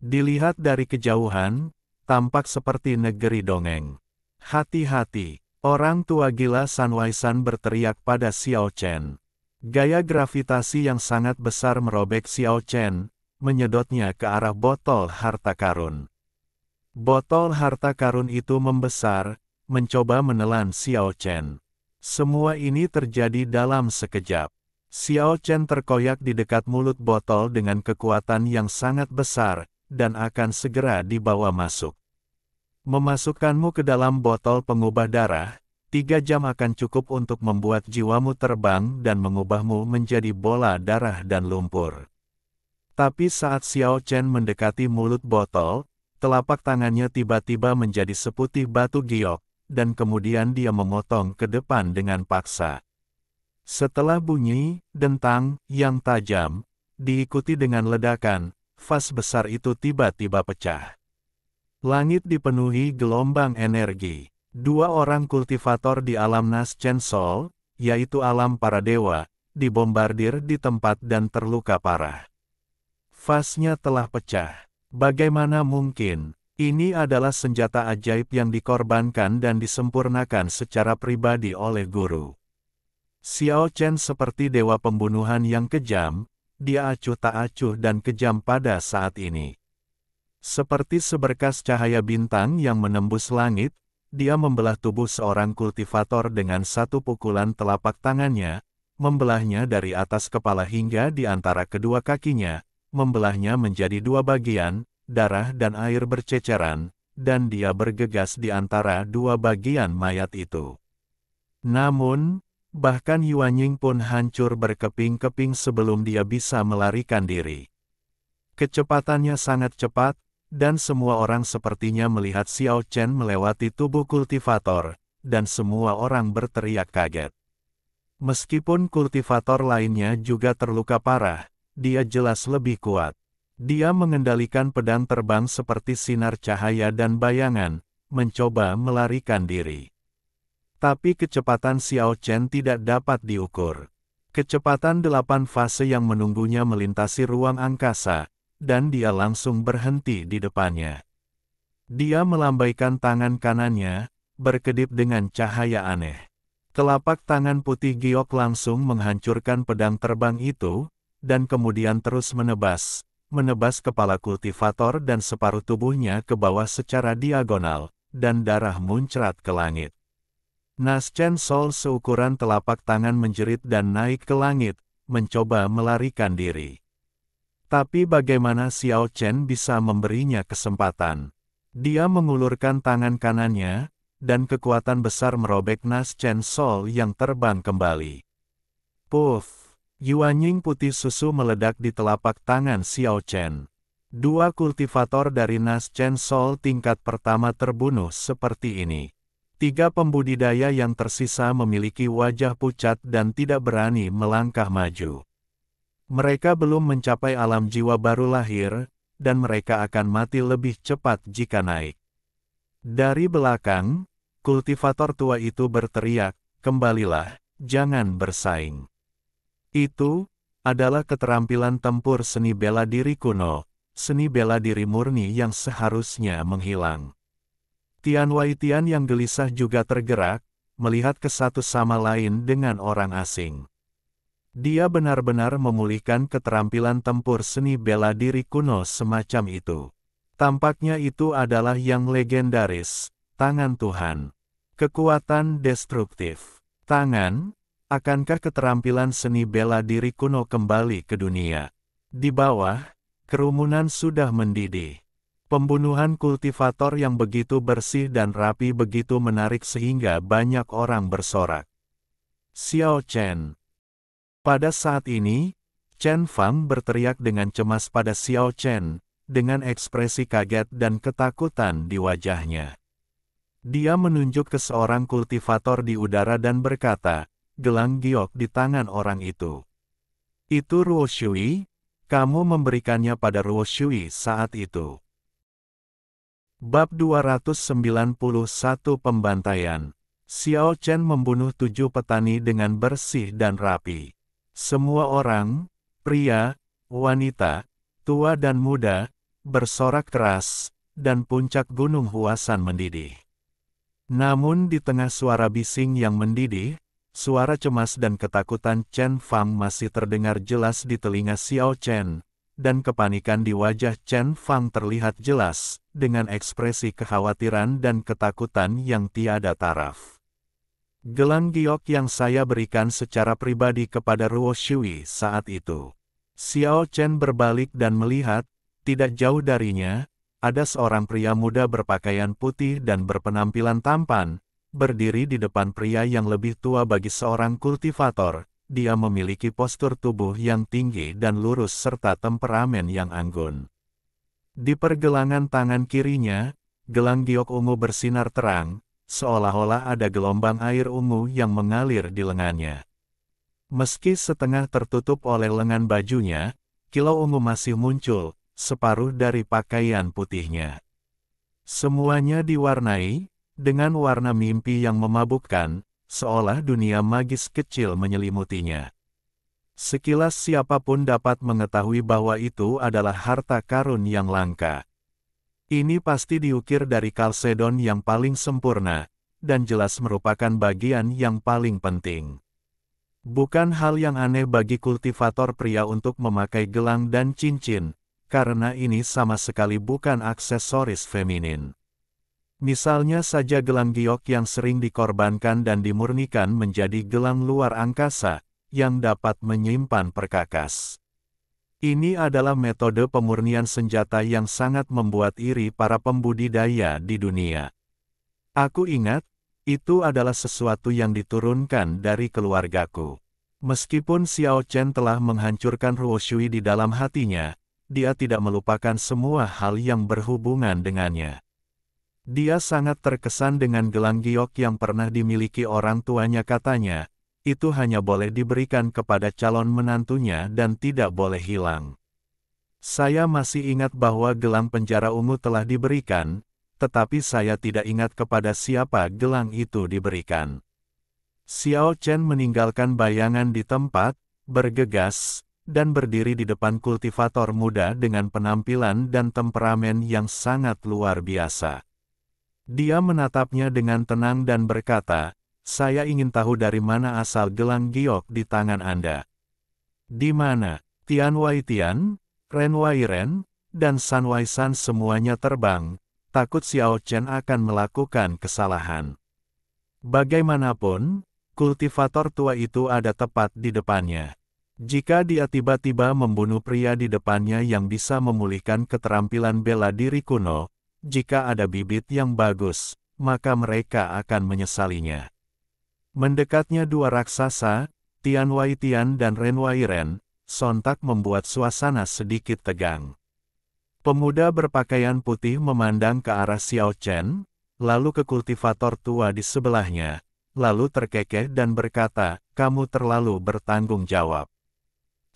Dilihat dari kejauhan, tampak seperti negeri dongeng. Hati-hati, orang tua gila San Waisan berteriak pada Xiao Chen. Gaya gravitasi yang sangat besar merobek Xiao Chen, menyedotnya ke arah botol harta karun. Botol harta karun itu membesar, mencoba menelan Xiao Chen. Semua ini terjadi dalam sekejap. Xiao Chen terkoyak di dekat mulut botol dengan kekuatan yang sangat besar, dan akan segera dibawa masuk. Memasukkanmu ke dalam botol pengubah darah, 3 jam akan cukup untuk membuat jiwamu terbang dan mengubahmu menjadi bola darah dan lumpur. Tapi saat Xiao Chen mendekati mulut botol, telapak tangannya tiba-tiba menjadi seputih batu giok, dan kemudian dia memotong ke depan dengan paksa. Setelah bunyi, dentang, yang tajam, diikuti dengan ledakan, vas besar itu tiba-tiba pecah. Langit dipenuhi gelombang energi. 2 orang kultivator di alam Nas Chen Sol, yaitu alam para dewa, dibombardir di tempat dan terluka parah. Vasnya telah pecah. Bagaimana mungkin? Ini adalah senjata ajaib yang dikorbankan dan disempurnakan secara pribadi oleh guru. Xiao Chen seperti dewa pembunuhan yang kejam, dia acuh tak acuh dan kejam pada saat ini. Seperti seberkas cahaya bintang yang menembus langit, dia membelah tubuh seorang kultivator dengan satu pukulan telapak tangannya, membelahnya dari atas kepala hingga di antara kedua kakinya, membelahnya menjadi 2 bagian, darah dan air berceceran, dan dia bergegas di antara 2 bagian mayat itu. Namun, bahkan Yuanying pun hancur berkeping-keping sebelum dia bisa melarikan diri. Kecepatannya sangat cepat, dan semua orang sepertinya melihat Xiao Chen melewati tubuh kultivator, dan semua orang berteriak kaget. Meskipun kultivator lainnya juga terluka parah, dia jelas lebih kuat. Dia mengendalikan pedang terbang seperti sinar cahaya dan bayangan, mencoba melarikan diri. Tapi kecepatan Xiao Chen tidak dapat diukur. Kecepatan 8 fase yang menunggunya melintasi ruang angkasa, dan dia langsung berhenti di depannya. Dia melambaikan tangan kanannya, berkedip dengan cahaya aneh. Telapak tangan putih giok langsung menghancurkan pedang terbang itu, dan kemudian terus menebas kepala kultivator dan separuh tubuhnya ke bawah secara diagonal, dan darah muncrat ke langit. Nas Chen Sol seukuran telapak tangan menjerit dan naik ke langit, mencoba melarikan diri. Tapi bagaimana Xiao Chen bisa memberinya kesempatan? Dia mengulurkan tangan kanannya, dan kekuatan besar merobek Nas Chen Sol yang terbang kembali. Puff! Yuanying putih susu meledak di telapak tangan Xiao Chen. 2 kultivator dari Nas Chen Sol tingkat pertama terbunuh seperti ini. 3 pembudidaya yang tersisa memiliki wajah pucat dan tidak berani melangkah maju. Mereka belum mencapai alam jiwa baru lahir, dan mereka akan mati lebih cepat jika naik. Dari belakang, kultivator tua itu berteriak, "Kembalilah, jangan bersaing." Itu adalah keterampilan tempur seni bela diri kuno, seni bela diri murni yang seharusnya menghilang. Tian Waitian yang gelisah juga tergerak, melihat ke satu sama lain dengan orang asing. Dia benar-benar memulihkan keterampilan tempur seni bela diri kuno semacam itu. Tampaknya itu adalah yang legendaris, tangan Tuhan. Kekuatan destruktif. Tangan, Akankah keterampilan seni bela diri kuno kembali ke dunia? Di bawah, kerumunan sudah mendidih. Pembunuhan kultivator yang begitu bersih dan rapi begitu menarik sehingga banyak orang bersorak. Xiao Chen. Pada saat ini, Chen Fang berteriak dengan cemas pada Xiao Chen, dengan ekspresi kaget dan ketakutan di wajahnya. Dia menunjuk ke seorang kultivator di udara dan berkata, "Gelang giok di tangan orang itu. Itu Ruo Shui, kamu memberikannya pada Ruo Shui saat itu." Bab 291 Pembantaian. Xiao Chen membunuh 7 petani dengan bersih dan rapi. Semua orang, pria, wanita, tua dan muda, bersorak keras, dan puncak gunung Huasan mendidih. Namun di tengah suara bising yang mendidih, suara cemas dan ketakutan Chen Fang masih terdengar jelas di telinga Xiao Chen, dan kepanikan di wajah Chen Fang terlihat jelas, dengan ekspresi kekhawatiran dan ketakutan yang tiada taraf. "Gelang giok yang saya berikan secara pribadi kepada Ruo Shui saat itu." Xiao Chen berbalik dan melihat, tidak jauh darinya, ada seorang pria muda berpakaian putih dan berpenampilan tampan, berdiri di depan pria yang lebih tua bagi seorang kultivator. Dia memiliki postur tubuh yang tinggi dan lurus serta temperamen yang anggun. Di pergelangan tangan kirinya, gelang giok ungu bersinar terang, seolah-olah ada gelombang air ungu yang mengalir di lengannya. Meski setengah tertutup oleh lengan bajunya, kilau ungu masih muncul, separuh dari pakaian putihnya. Semuanya diwarnai dengan warna mimpi yang memabukkan, seolah dunia magis kecil menyelimutinya. Sekilas siapapun dapat mengetahui bahwa itu adalah harta karun yang langka. Ini pasti diukir dari kalsedon yang paling sempurna, dan jelas merupakan bagian yang paling penting. Bukan hal yang aneh bagi kultivator pria untuk memakai gelang dan cincin, karena ini sama sekali bukan aksesoris feminin. Misalnya saja gelang giok yang sering dikorbankan dan dimurnikan menjadi gelang luar angkasa, yang dapat menyimpan perkakas. Ini adalah metode pemurnian senjata yang sangat membuat iri para pembudidaya di dunia. Aku ingat, itu adalah sesuatu yang diturunkan dari keluargaku. Meskipun Xiao Chen telah menghancurkan Ruo Shui di dalam hatinya, dia tidak melupakan semua hal yang berhubungan dengannya. Dia sangat terkesan dengan gelang giok yang pernah dimiliki orang tuanya katanya, itu hanya boleh diberikan kepada calon menantunya dan tidak boleh hilang. Saya masih ingat bahwa gelang penjara ungu telah diberikan, tetapi saya tidak ingat kepada siapa gelang itu diberikan. Xiao Chen meninggalkan bayangan di tempat, bergegas, dan berdiri di depan kultivator muda dengan penampilan dan temperamen yang sangat luar biasa. Dia menatapnya dengan tenang dan berkata, "Saya ingin tahu dari mana asal gelang giok di tangan Anda." "Di mana?" Tian Wai Tian, Ren Wai Ren, dan San Wai San semuanya terbang, takut Xiao Chen akan melakukan kesalahan. Bagaimanapun, kultivator tua itu ada tepat di depannya. Jika dia tiba-tiba membunuh pria di depannya yang bisa memulihkan keterampilan bela diri kuno, jika ada bibit yang bagus, maka mereka akan menyesalinya. Mendekatnya dua raksasa, Tian Wai Tian dan Ren Wai Ren, sontak membuat suasana sedikit tegang. Pemuda berpakaian putih memandang ke arah Xiao Chen, lalu ke kultivator tua di sebelahnya, lalu terkekeh dan berkata, "Kamu terlalu bertanggung jawab.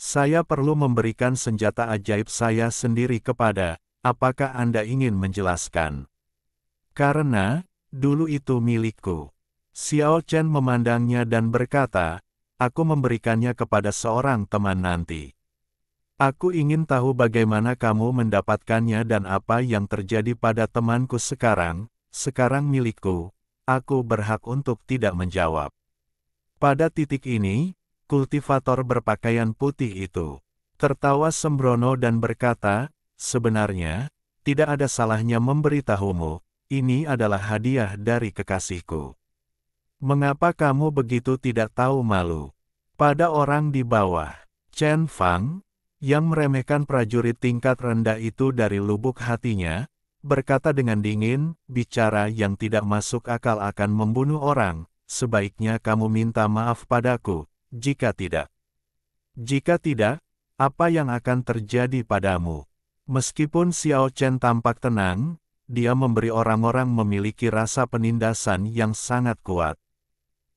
Saya perlu memberikan senjata ajaib saya sendiri kepada, apakah Anda ingin menjelaskan?" "Karena, dulu itu milikku." Xiao Chen memandangnya dan berkata, "Aku memberikannya kepada seorang teman nanti. Aku ingin tahu bagaimana kamu mendapatkannya dan apa yang terjadi pada temanku sekarang milikku, aku berhak untuk tidak menjawab." Pada titik ini, kultivator berpakaian putih itu tertawa sembrono dan berkata, "Sebenarnya, tidak ada salahnya memberitahumu, ini adalah hadiah dari kekasihku. Mengapa kamu begitu tidak tahu malu? Pada orang di bawah, Chen Fang, yang meremehkan prajurit tingkat rendah itu dari lubuk hatinya, berkata dengan dingin, bicara yang tidak masuk akal akan membunuh orang, sebaiknya kamu minta maaf padaku, jika tidak. Jika tidak, apa yang akan terjadi padamu? Meskipun Xiao Chen tampak tenang, dia memberi orang-orang memiliki rasa penindasan yang sangat kuat.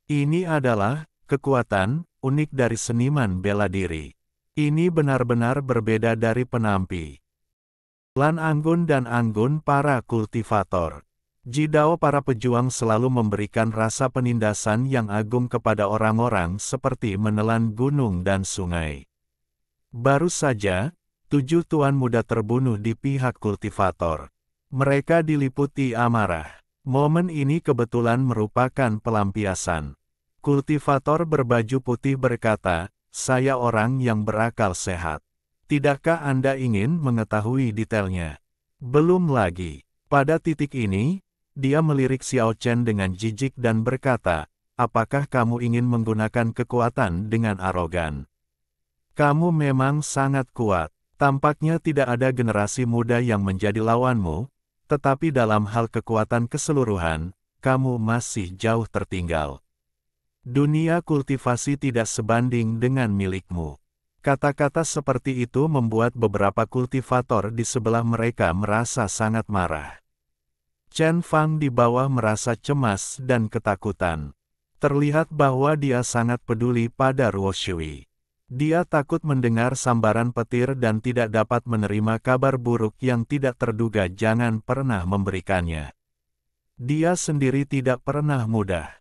Ini adalah kekuatan unik dari seniman bela diri. Ini benar-benar berbeda dari penampi. Lan Anggun dan Anggun para kultivator. Jidao para pejuang selalu memberikan rasa penindasan yang agung kepada orang-orang seperti menelan gunung dan sungai. Baru saja, 7 tuan muda terbunuh di pihak kultivator. Mereka diliputi amarah. Momen ini kebetulan merupakan pelampiasan. Kultivator berbaju putih berkata, saya orang yang berakal sehat. Tidakkah Anda ingin mengetahui detailnya? Belum lagi. Pada titik ini, dia melirik Xiao Chen dengan jijik dan berkata, apakah kamu ingin menggunakan kekuatan dengan arogan? Kamu memang sangat kuat. Tampaknya tidak ada generasi muda yang menjadi lawanmu, tetapi dalam hal kekuatan keseluruhan, kamu masih jauh tertinggal. Dunia kultivasi tidak sebanding dengan milikmu. Kata-kata seperti itu membuat beberapa kultivator di sebelah mereka merasa sangat marah. Chen Fang di bawah merasa cemas dan ketakutan. Terlihat bahwa dia sangat peduli pada Ruo Shui. Dia takut mendengar sambaran petir dan tidak dapat menerima kabar buruk yang tidak terduga, jangan pernah memberikannya. Dia sendiri tidak pernah mudah.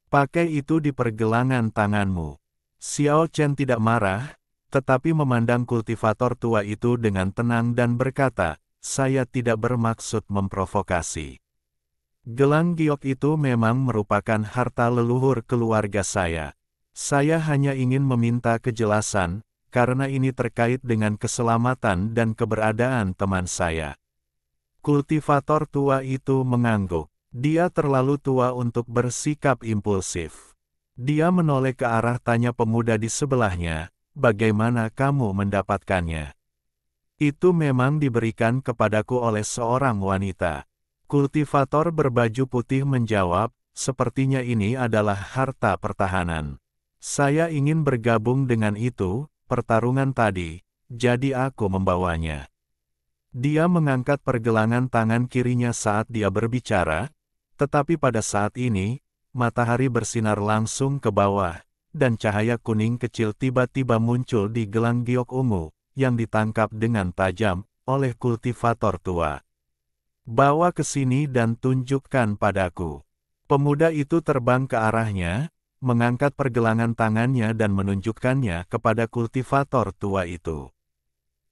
Pakai itu di pergelangan tanganmu. Xiao Chen tidak marah, tetapi memandang kultivator tua itu dengan tenang dan berkata, saya tidak bermaksud memprovokasi. Gelang giok itu memang merupakan harta leluhur keluarga saya. Saya hanya ingin meminta kejelasan, karena ini terkait dengan keselamatan dan keberadaan teman saya. Kultivator tua itu mengangguk. Dia terlalu tua untuk bersikap impulsif. Dia menoleh ke arah tanya pemuda di sebelahnya, bagaimana kamu mendapatkannya? Itu memang diberikan kepadaku oleh seorang wanita. Kultivator berbaju putih menjawab, sepertinya ini adalah harta pertahanan. Saya ingin bergabung dengan itu, pertarungan tadi, jadi aku membawanya. Dia mengangkat pergelangan tangan kirinya saat dia berbicara, tetapi pada saat ini, matahari bersinar langsung ke bawah, dan cahaya kuning kecil tiba-tiba muncul di gelang giok ungu, yang ditangkap dengan tajam oleh kultivator tua. Bawa ke sini dan tunjukkan padaku. Pemuda itu terbang ke arahnya, mengangkat pergelangan tangannya dan menunjukkannya kepada kultivator tua itu.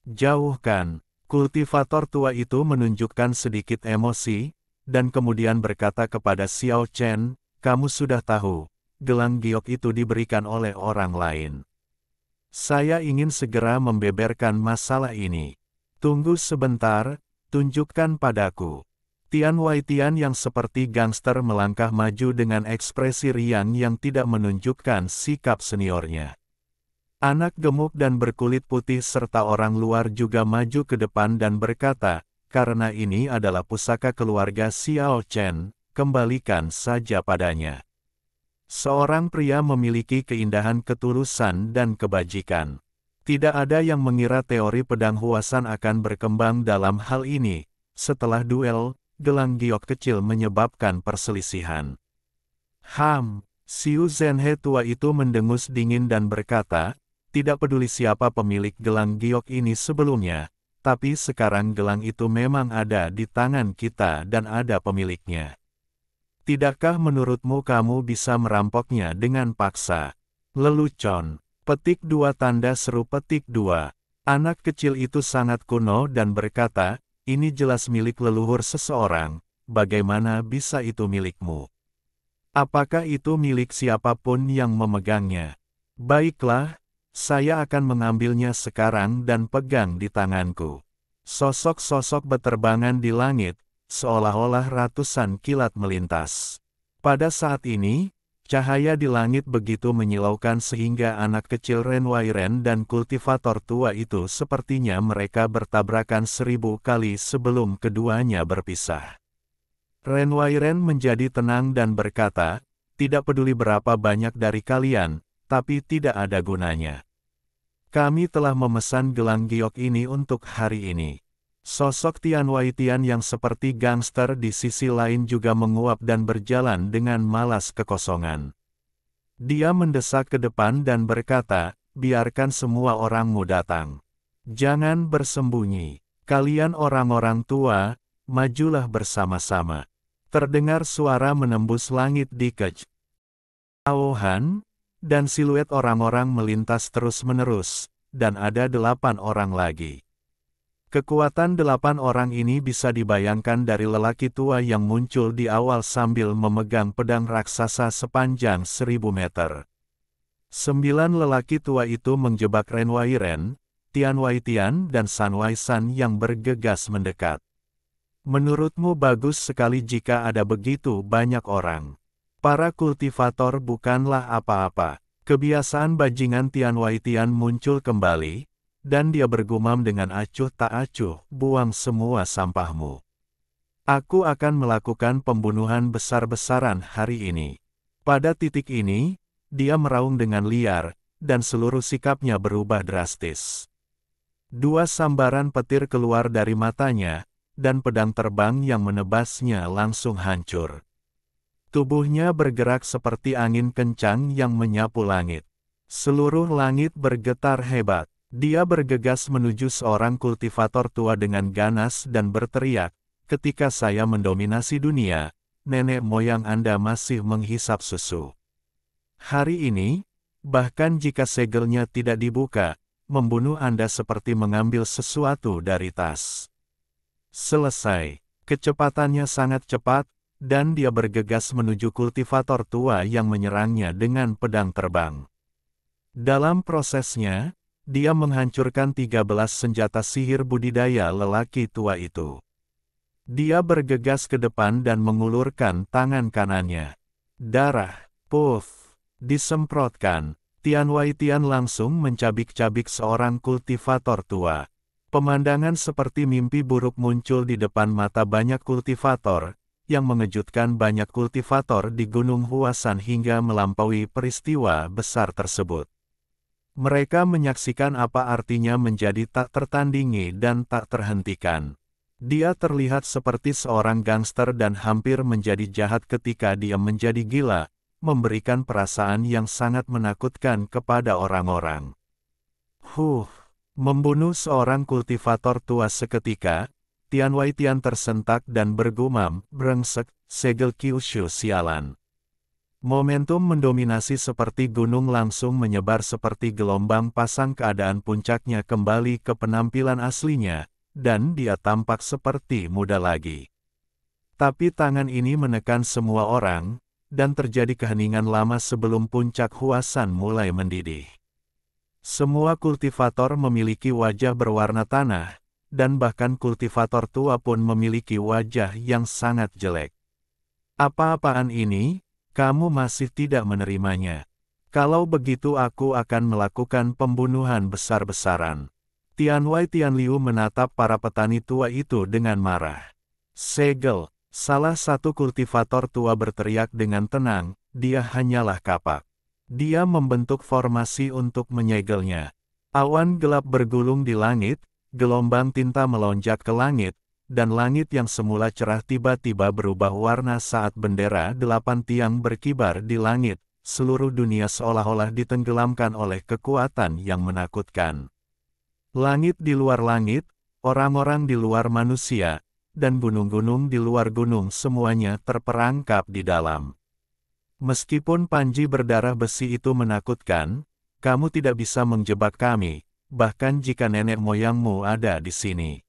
Jauhkan. Kultivator tua itu menunjukkan sedikit emosi, dan kemudian berkata kepada Xiao Chen, kamu sudah tahu, gelang giok itu diberikan oleh orang lain. Saya ingin segera membeberkan masalah ini. Tunggu sebentar, tunjukkan padaku. Tian Waitian yang seperti gangster melangkah maju dengan ekspresi riang yang tidak menunjukkan sikap seniornya. Anak gemuk dan berkulit putih serta orang luar juga maju ke depan dan berkata, karena ini adalah pusaka keluarga Xiao Chen, kembalikan saja padanya. Seorang pria memiliki keindahan ketulusan dan kebajikan. Tidak ada yang mengira teori pedang Huasan akan berkembang dalam hal ini. Setelah duel, gelang giok kecil menyebabkan perselisihan. Xiu Zhenhe tua itu mendengus dingin dan berkata, tidak peduli siapa pemilik gelang giok ini sebelumnya, tapi sekarang gelang itu memang ada di tangan kita dan ada pemiliknya. Tidakkah menurutmu kamu bisa merampoknya dengan paksa? Lelucon. Petik 2 tanda seru petik 2. Anak kecil itu sangat kuno dan berkata, ini jelas milik leluhur seseorang, bagaimana bisa itu milikmu? Apakah itu milik siapapun yang memegangnya? Baiklah, saya akan mengambilnya sekarang dan pegang di tanganku. Sosok-sosok beterbangan di langit, seolah-olah ratusan kilat melintas. Pada saat ini, Cahaya di langit begitu menyilaukan sehingga anak kecil Renwairen dan kultivator tua itu sepertinya mereka bertabrakan 1000 kali sebelum keduanya berpisah. Renwairen menjadi tenang dan berkata, "Tidak peduli berapa banyak dari kalian, tapi tidak ada gunanya. Kami telah memesan gelang giok ini untuk hari ini." Sosok Tian Waitian yang seperti gangster di sisi lain juga menguap dan berjalan dengan malas kekosongan. Dia mendesak ke depan dan berkata, "Biarkan semua orangmu datang. Jangan bersembunyi. Kalian orang-orang tua, majulah bersama-sama." Terdengar suara menembus langit di kejauhan, dan siluet orang-orang melintas terus-menerus, dan ada 8 orang lagi. Kekuatan 8 orang ini bisa dibayangkan dari lelaki tua yang muncul di awal sambil memegang pedang raksasa sepanjang 1000 meter. 9 lelaki tua itu menjebak Renwairen, Tian Waitian dan San Waisan yang bergegas mendekat. Menurutmu bagus sekali jika ada begitu banyak orang. Para kultivator bukanlah apa-apa. Kebiasaan bajingan Tian Waitian muncul kembali, dan dia bergumam dengan acuh tak acuh, "Buang semua sampahmu. Aku akan melakukan pembunuhan besar-besaran hari ini." Pada titik ini, dia meraung dengan liar, dan seluruh sikapnya berubah drastis. 2 sambaran petir keluar dari matanya, dan pedang terbang yang menebasnya langsung hancur. Tubuhnya bergerak seperti angin kencang yang menyapu langit. Seluruh langit bergetar hebat. Dia bergegas menuju seorang kultivator tua dengan ganas dan berteriak, "Ketika saya mendominasi dunia, nenek moyang Anda masih menghisap susu. Hari ini, bahkan jika segelnya tidak dibuka, membunuh Anda seperti mengambil sesuatu dari tas." Selesai. Kecepatannya sangat cepat, dan dia bergegas menuju kultivator tua yang menyerangnya dengan pedang terbang. Dalam prosesnya, dia menghancurkan 13 senjata sihir budidaya lelaki tua itu. Dia bergegas ke depan dan mengulurkan tangan kanannya. Darah, puff, disemprotkan. Tian Waitian langsung mencabik-cabik seorang kultivator tua. Pemandangan seperti mimpi buruk muncul di depan mata banyak kultivator, yang mengejutkan banyak kultivator di Gunung Huasan hingga melampaui peristiwa besar tersebut. Mereka menyaksikan apa artinya menjadi tak tertandingi dan tak terhentikan. Dia terlihat seperti seorang gangster dan hampir menjadi jahat ketika dia menjadi gila, memberikan perasaan yang sangat menakutkan kepada orang-orang. Membunuh seorang kultivator tua seketika, Tian Waitian tersentak dan bergumam, "Brengsek, segel Kyushu sialan." Momentum mendominasi seperti gunung langsung menyebar seperti gelombang pasang keadaan puncaknya kembali ke penampilan aslinya, dan dia tampak seperti muda lagi. Tapi tangan ini menekan semua orang, dan terjadi keheningan lama sebelum puncak Huasan mulai mendidih. Semua kultivator memiliki wajah berwarna tanah, dan bahkan kultivator tua pun memiliki wajah yang sangat jelek. "Apa-apaan ini? Kamu masih tidak menerimanya. Kalau begitu aku akan melakukan pembunuhan besar-besaran." Tian Waitian Liu menatap para petani tua itu dengan marah. "Segel," salah satu kultivator tua berteriak dengan tenang, "dia hanyalah kapak." Dia membentuk formasi untuk menyegelnya. Awan gelap bergulung di langit, gelombang tinta melonjak ke langit, dan langit yang semula cerah tiba-tiba berubah warna saat bendera 8 tiang berkibar di langit. Seluruh dunia seolah-olah ditenggelamkan oleh kekuatan yang menakutkan. Langit di luar langit, orang-orang di luar manusia, dan gunung-gunung di luar gunung semuanya terperangkap di dalam. Meskipun panji berdarah besi itu menakutkan, kamu tidak bisa menjebak kami, bahkan jika nenek moyangmu ada di sini.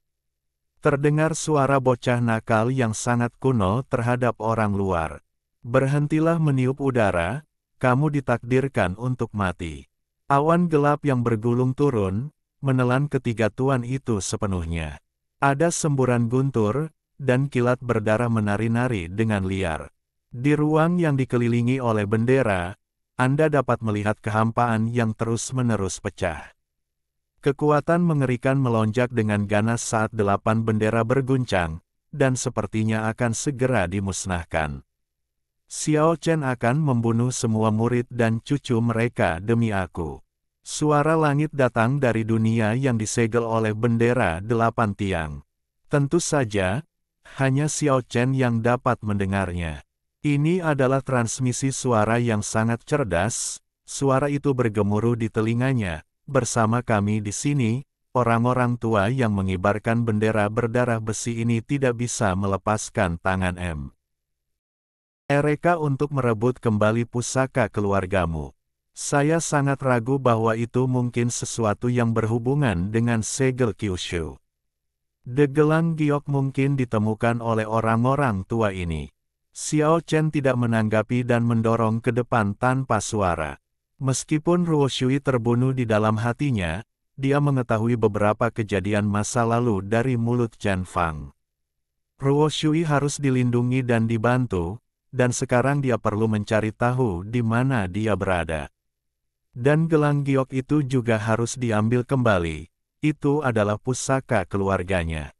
Terdengar suara bocah nakal yang sangat kuno terhadap orang luar. "Berhentilah meniup udara, kamu ditakdirkan untuk mati." Awan gelap yang bergulung turun, menelan ketiga tuan itu sepenuhnya. Ada semburan guntur, dan kilat berdarah menari-nari dengan liar. Di ruang yang dikelilingi oleh bendera, Anda dapat melihat kehampaan yang terus-menerus pecah. Kekuatan mengerikan melonjak dengan ganas saat 8 bendera berguncang, dan sepertinya akan segera dimusnahkan. Xiao Chen akan membunuh semua murid dan cucu mereka demi aku. Suara langit datang dari dunia yang disegel oleh bendera 8 tiang. Tentu saja, hanya Xiao Chen yang dapat mendengarnya. Ini adalah transmisi suara yang sangat cerdas, suara itu bergemuruh di telinganya, bersama kami di sini, orang-orang tua yang mengibarkan bendera berdarah besi ini tidak bisa melepaskan tangan mereka untuk merebut kembali pusaka keluargamu. Saya sangat ragu bahwa itu mungkin sesuatu yang berhubungan dengan segel Kyushu. Gelang giok mungkin ditemukan oleh orang-orang tua ini. Xiao Chen tidak menanggapi dan mendorong ke depan tanpa suara. Meskipun Ruo Shui terbunuh di dalam hatinya, dia mengetahui beberapa kejadian masa lalu dari mulut Chen Fang. Ruo Shui harus dilindungi dan dibantu, dan sekarang dia perlu mencari tahu di mana dia berada. Dan gelang giok itu juga harus diambil kembali, itu adalah pusaka keluarganya.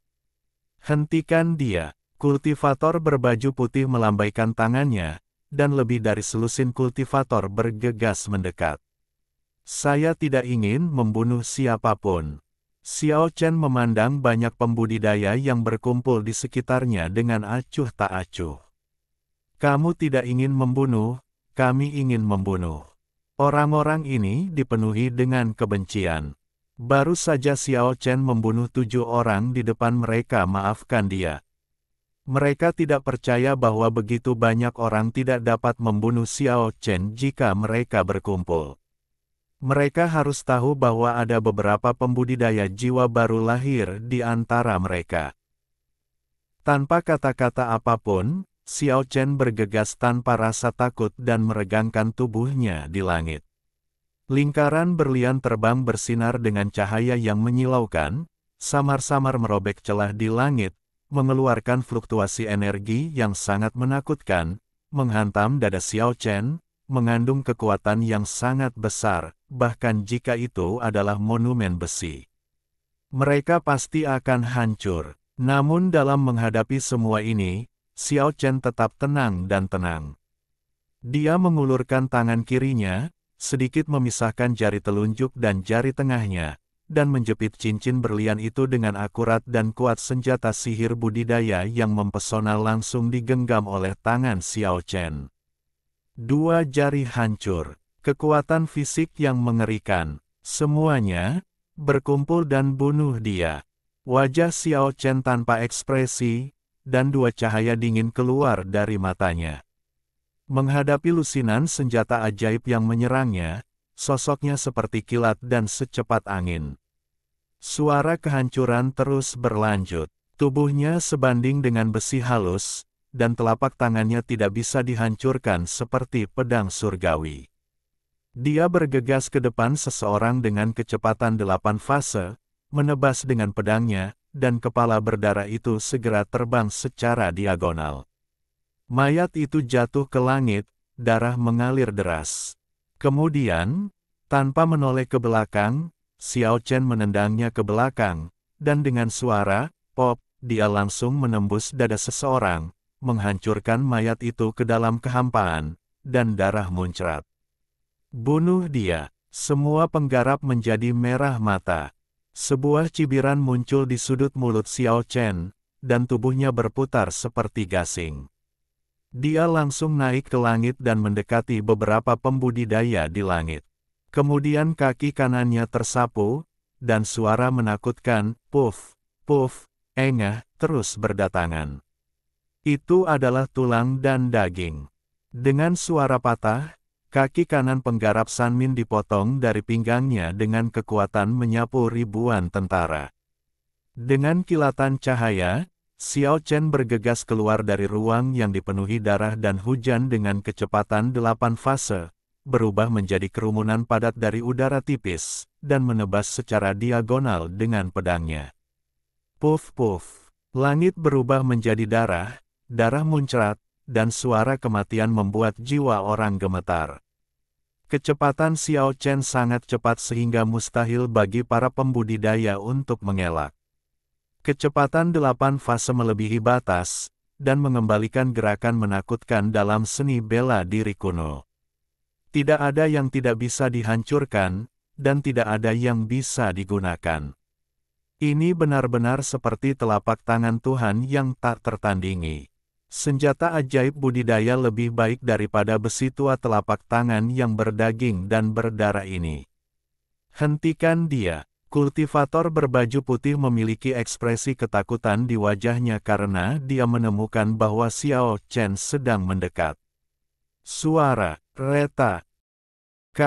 Hentikan dia. Kultivator berbaju putih melambaikan tangannya, dan lebih dari selusin kultivator bergegas mendekat. Saya tidak ingin membunuh siapapun. Xiao Chen memandang banyak pembudidaya yang berkumpul di sekitarnya dengan acuh tak acuh. Kamu tidak ingin membunuh, kami ingin membunuh. Orang-orang ini dipenuhi dengan kebencian. Baru saja Xiao Chen membunuh 7 orang di depan mereka, maafkan dia. Mereka tidak percaya bahwa begitu banyak orang tidak dapat membunuh Xiao Chen jika mereka berkumpul. Mereka harus tahu bahwa ada beberapa pembudidaya jiwa baru lahir di antara mereka. Tanpa kata-kata apapun, Xiao Chen bergegas tanpa rasa takut dan meregangkan tubuhnya di langit. Lingkaran berlian terbang bersinar dengan cahaya yang menyilaukan, samar-samar merobek celah di langit, mengeluarkan fluktuasi energi yang sangat menakutkan, menghantam dada Xiao Chen, mengandung kekuatan yang sangat besar, bahkan jika itu adalah monumen besi. Mereka pasti akan hancur. Namun dalam menghadapi semua ini, Xiao Chen tetap tenang dan tenang. Dia mengulurkan tangan kirinya, sedikit memisahkan jari telunjuk dan jari tengahnya, dan menjepit cincin berlian itu dengan akurat dan kuat. Senjata sihir budidaya yang mempesona langsung digenggam oleh tangan Xiao Chen. 2 jari hancur, kekuatan fisik yang mengerikan, semuanya berkumpul dan bunuh dia. Wajah Xiao Chen tanpa ekspresi, dan 2 cahaya dingin keluar dari matanya. Menghadapi lusinan senjata ajaib yang menyerangnya, sosoknya seperti kilat dan secepat angin. Suara kehancuran terus berlanjut. Tubuhnya sebanding dengan besi halus, dan telapak tangannya tidak bisa dihancurkan seperti pedang surgawi. Dia bergegas ke depan seseorang dengan kecepatan 8 fase, menebas dengan pedangnya, dan kepala berdarah itu segera terbang secara diagonal. Mayat itu jatuh ke langit, darah mengalir deras. Kemudian, tanpa menoleh ke belakang, Xiao Chen menendangnya ke belakang, dan dengan suara pop, dia langsung menembus dada seseorang, menghancurkan mayat itu ke dalam kehampaan, dan darah muncrat. Bunuh dia. Semua penggarap menjadi merah mata. Sebuah cibiran muncul di sudut mulut Xiao Chen, dan tubuhnya berputar seperti gasing. Dia langsung naik ke langit dan mendekati beberapa pembudidaya di langit. Kemudian kaki kanannya tersapu, dan suara menakutkan, puff, puff, engah, terus berdatangan. Itu adalah tulang dan daging. Dengan suara patah, kaki kanan penggarap Sanmin dipotong dari pinggangnya dengan kekuatan menyapu ribuan tentara. Dengan kilatan cahaya, Xiao Chen bergegas keluar dari ruang yang dipenuhi darah dan hujan dengan kecepatan 8 fase, berubah menjadi kerumunan padat dari udara tipis, dan menebas secara diagonal dengan pedangnya. Puff-puff, langit berubah menjadi darah, darah muncrat, dan suara kematian membuat jiwa orang gemetar. Kecepatan Xiao Chen sangat cepat sehingga mustahil bagi para pembudidaya untuk mengelak. Kecepatan 8 fase melebihi batas, dan mengembalikan gerakan menakutkan dalam seni bela diri kuno. Tidak ada yang tidak bisa dihancurkan, dan tidak ada yang bisa digunakan. Ini benar-benar seperti telapak tangan Tuhan yang tak tertandingi. Senjata ajaib budidaya lebih baik daripada besi tua telapak tangan yang berdaging dan berdarah ini. Hentikan dia. Kultivator berbaju putih memiliki ekspresi ketakutan di wajahnya karena dia menemukan bahwa Xiao Chen sedang mendekat. Suara reta K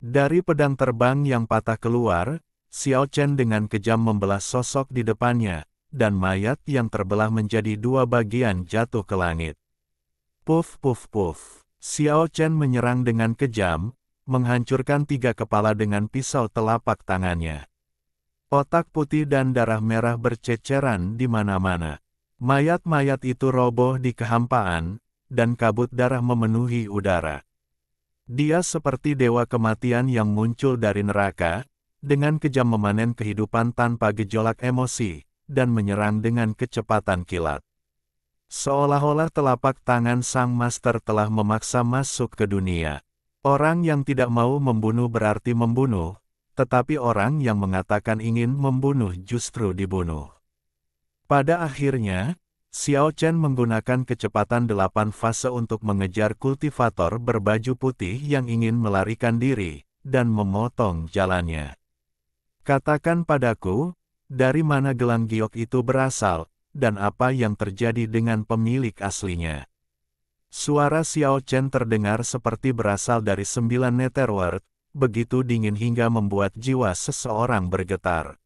dari pedang terbang yang patah keluar, Xiao Chen dengan kejam membelah sosok di depannya, dan mayat yang terbelah menjadi dua bagian jatuh ke langit. Puff puff puff. Xiao Chen menyerang dengan kejam, menghancurkan 3 kepala dengan pisau telapak tangannya. Otak putih dan darah merah berceceran di mana-mana. Mayat-mayat itu roboh di kehampaan, dan kabut darah memenuhi udara. Dia seperti dewa kematian yang muncul dari neraka, dengan kejam memanen kehidupan tanpa gejolak emosi, dan menyerang dengan kecepatan kilat. Seolah-olah telapak tangan sang master telah memaksa masuk ke dunia. Orang yang tidak mau membunuh berarti membunuh, tetapi orang yang mengatakan ingin membunuh justru dibunuh. Pada akhirnya, Xiao Chen menggunakan kecepatan 8 fase untuk mengejar kultivator berbaju putih yang ingin melarikan diri, dan memotong jalannya. Katakan padaku, dari mana gelang giok itu berasal, dan apa yang terjadi dengan pemilik aslinya. Suara Xiao Chen terdengar seperti berasal dari 9 Netherworld, begitu dingin hingga membuat jiwa seseorang bergetar.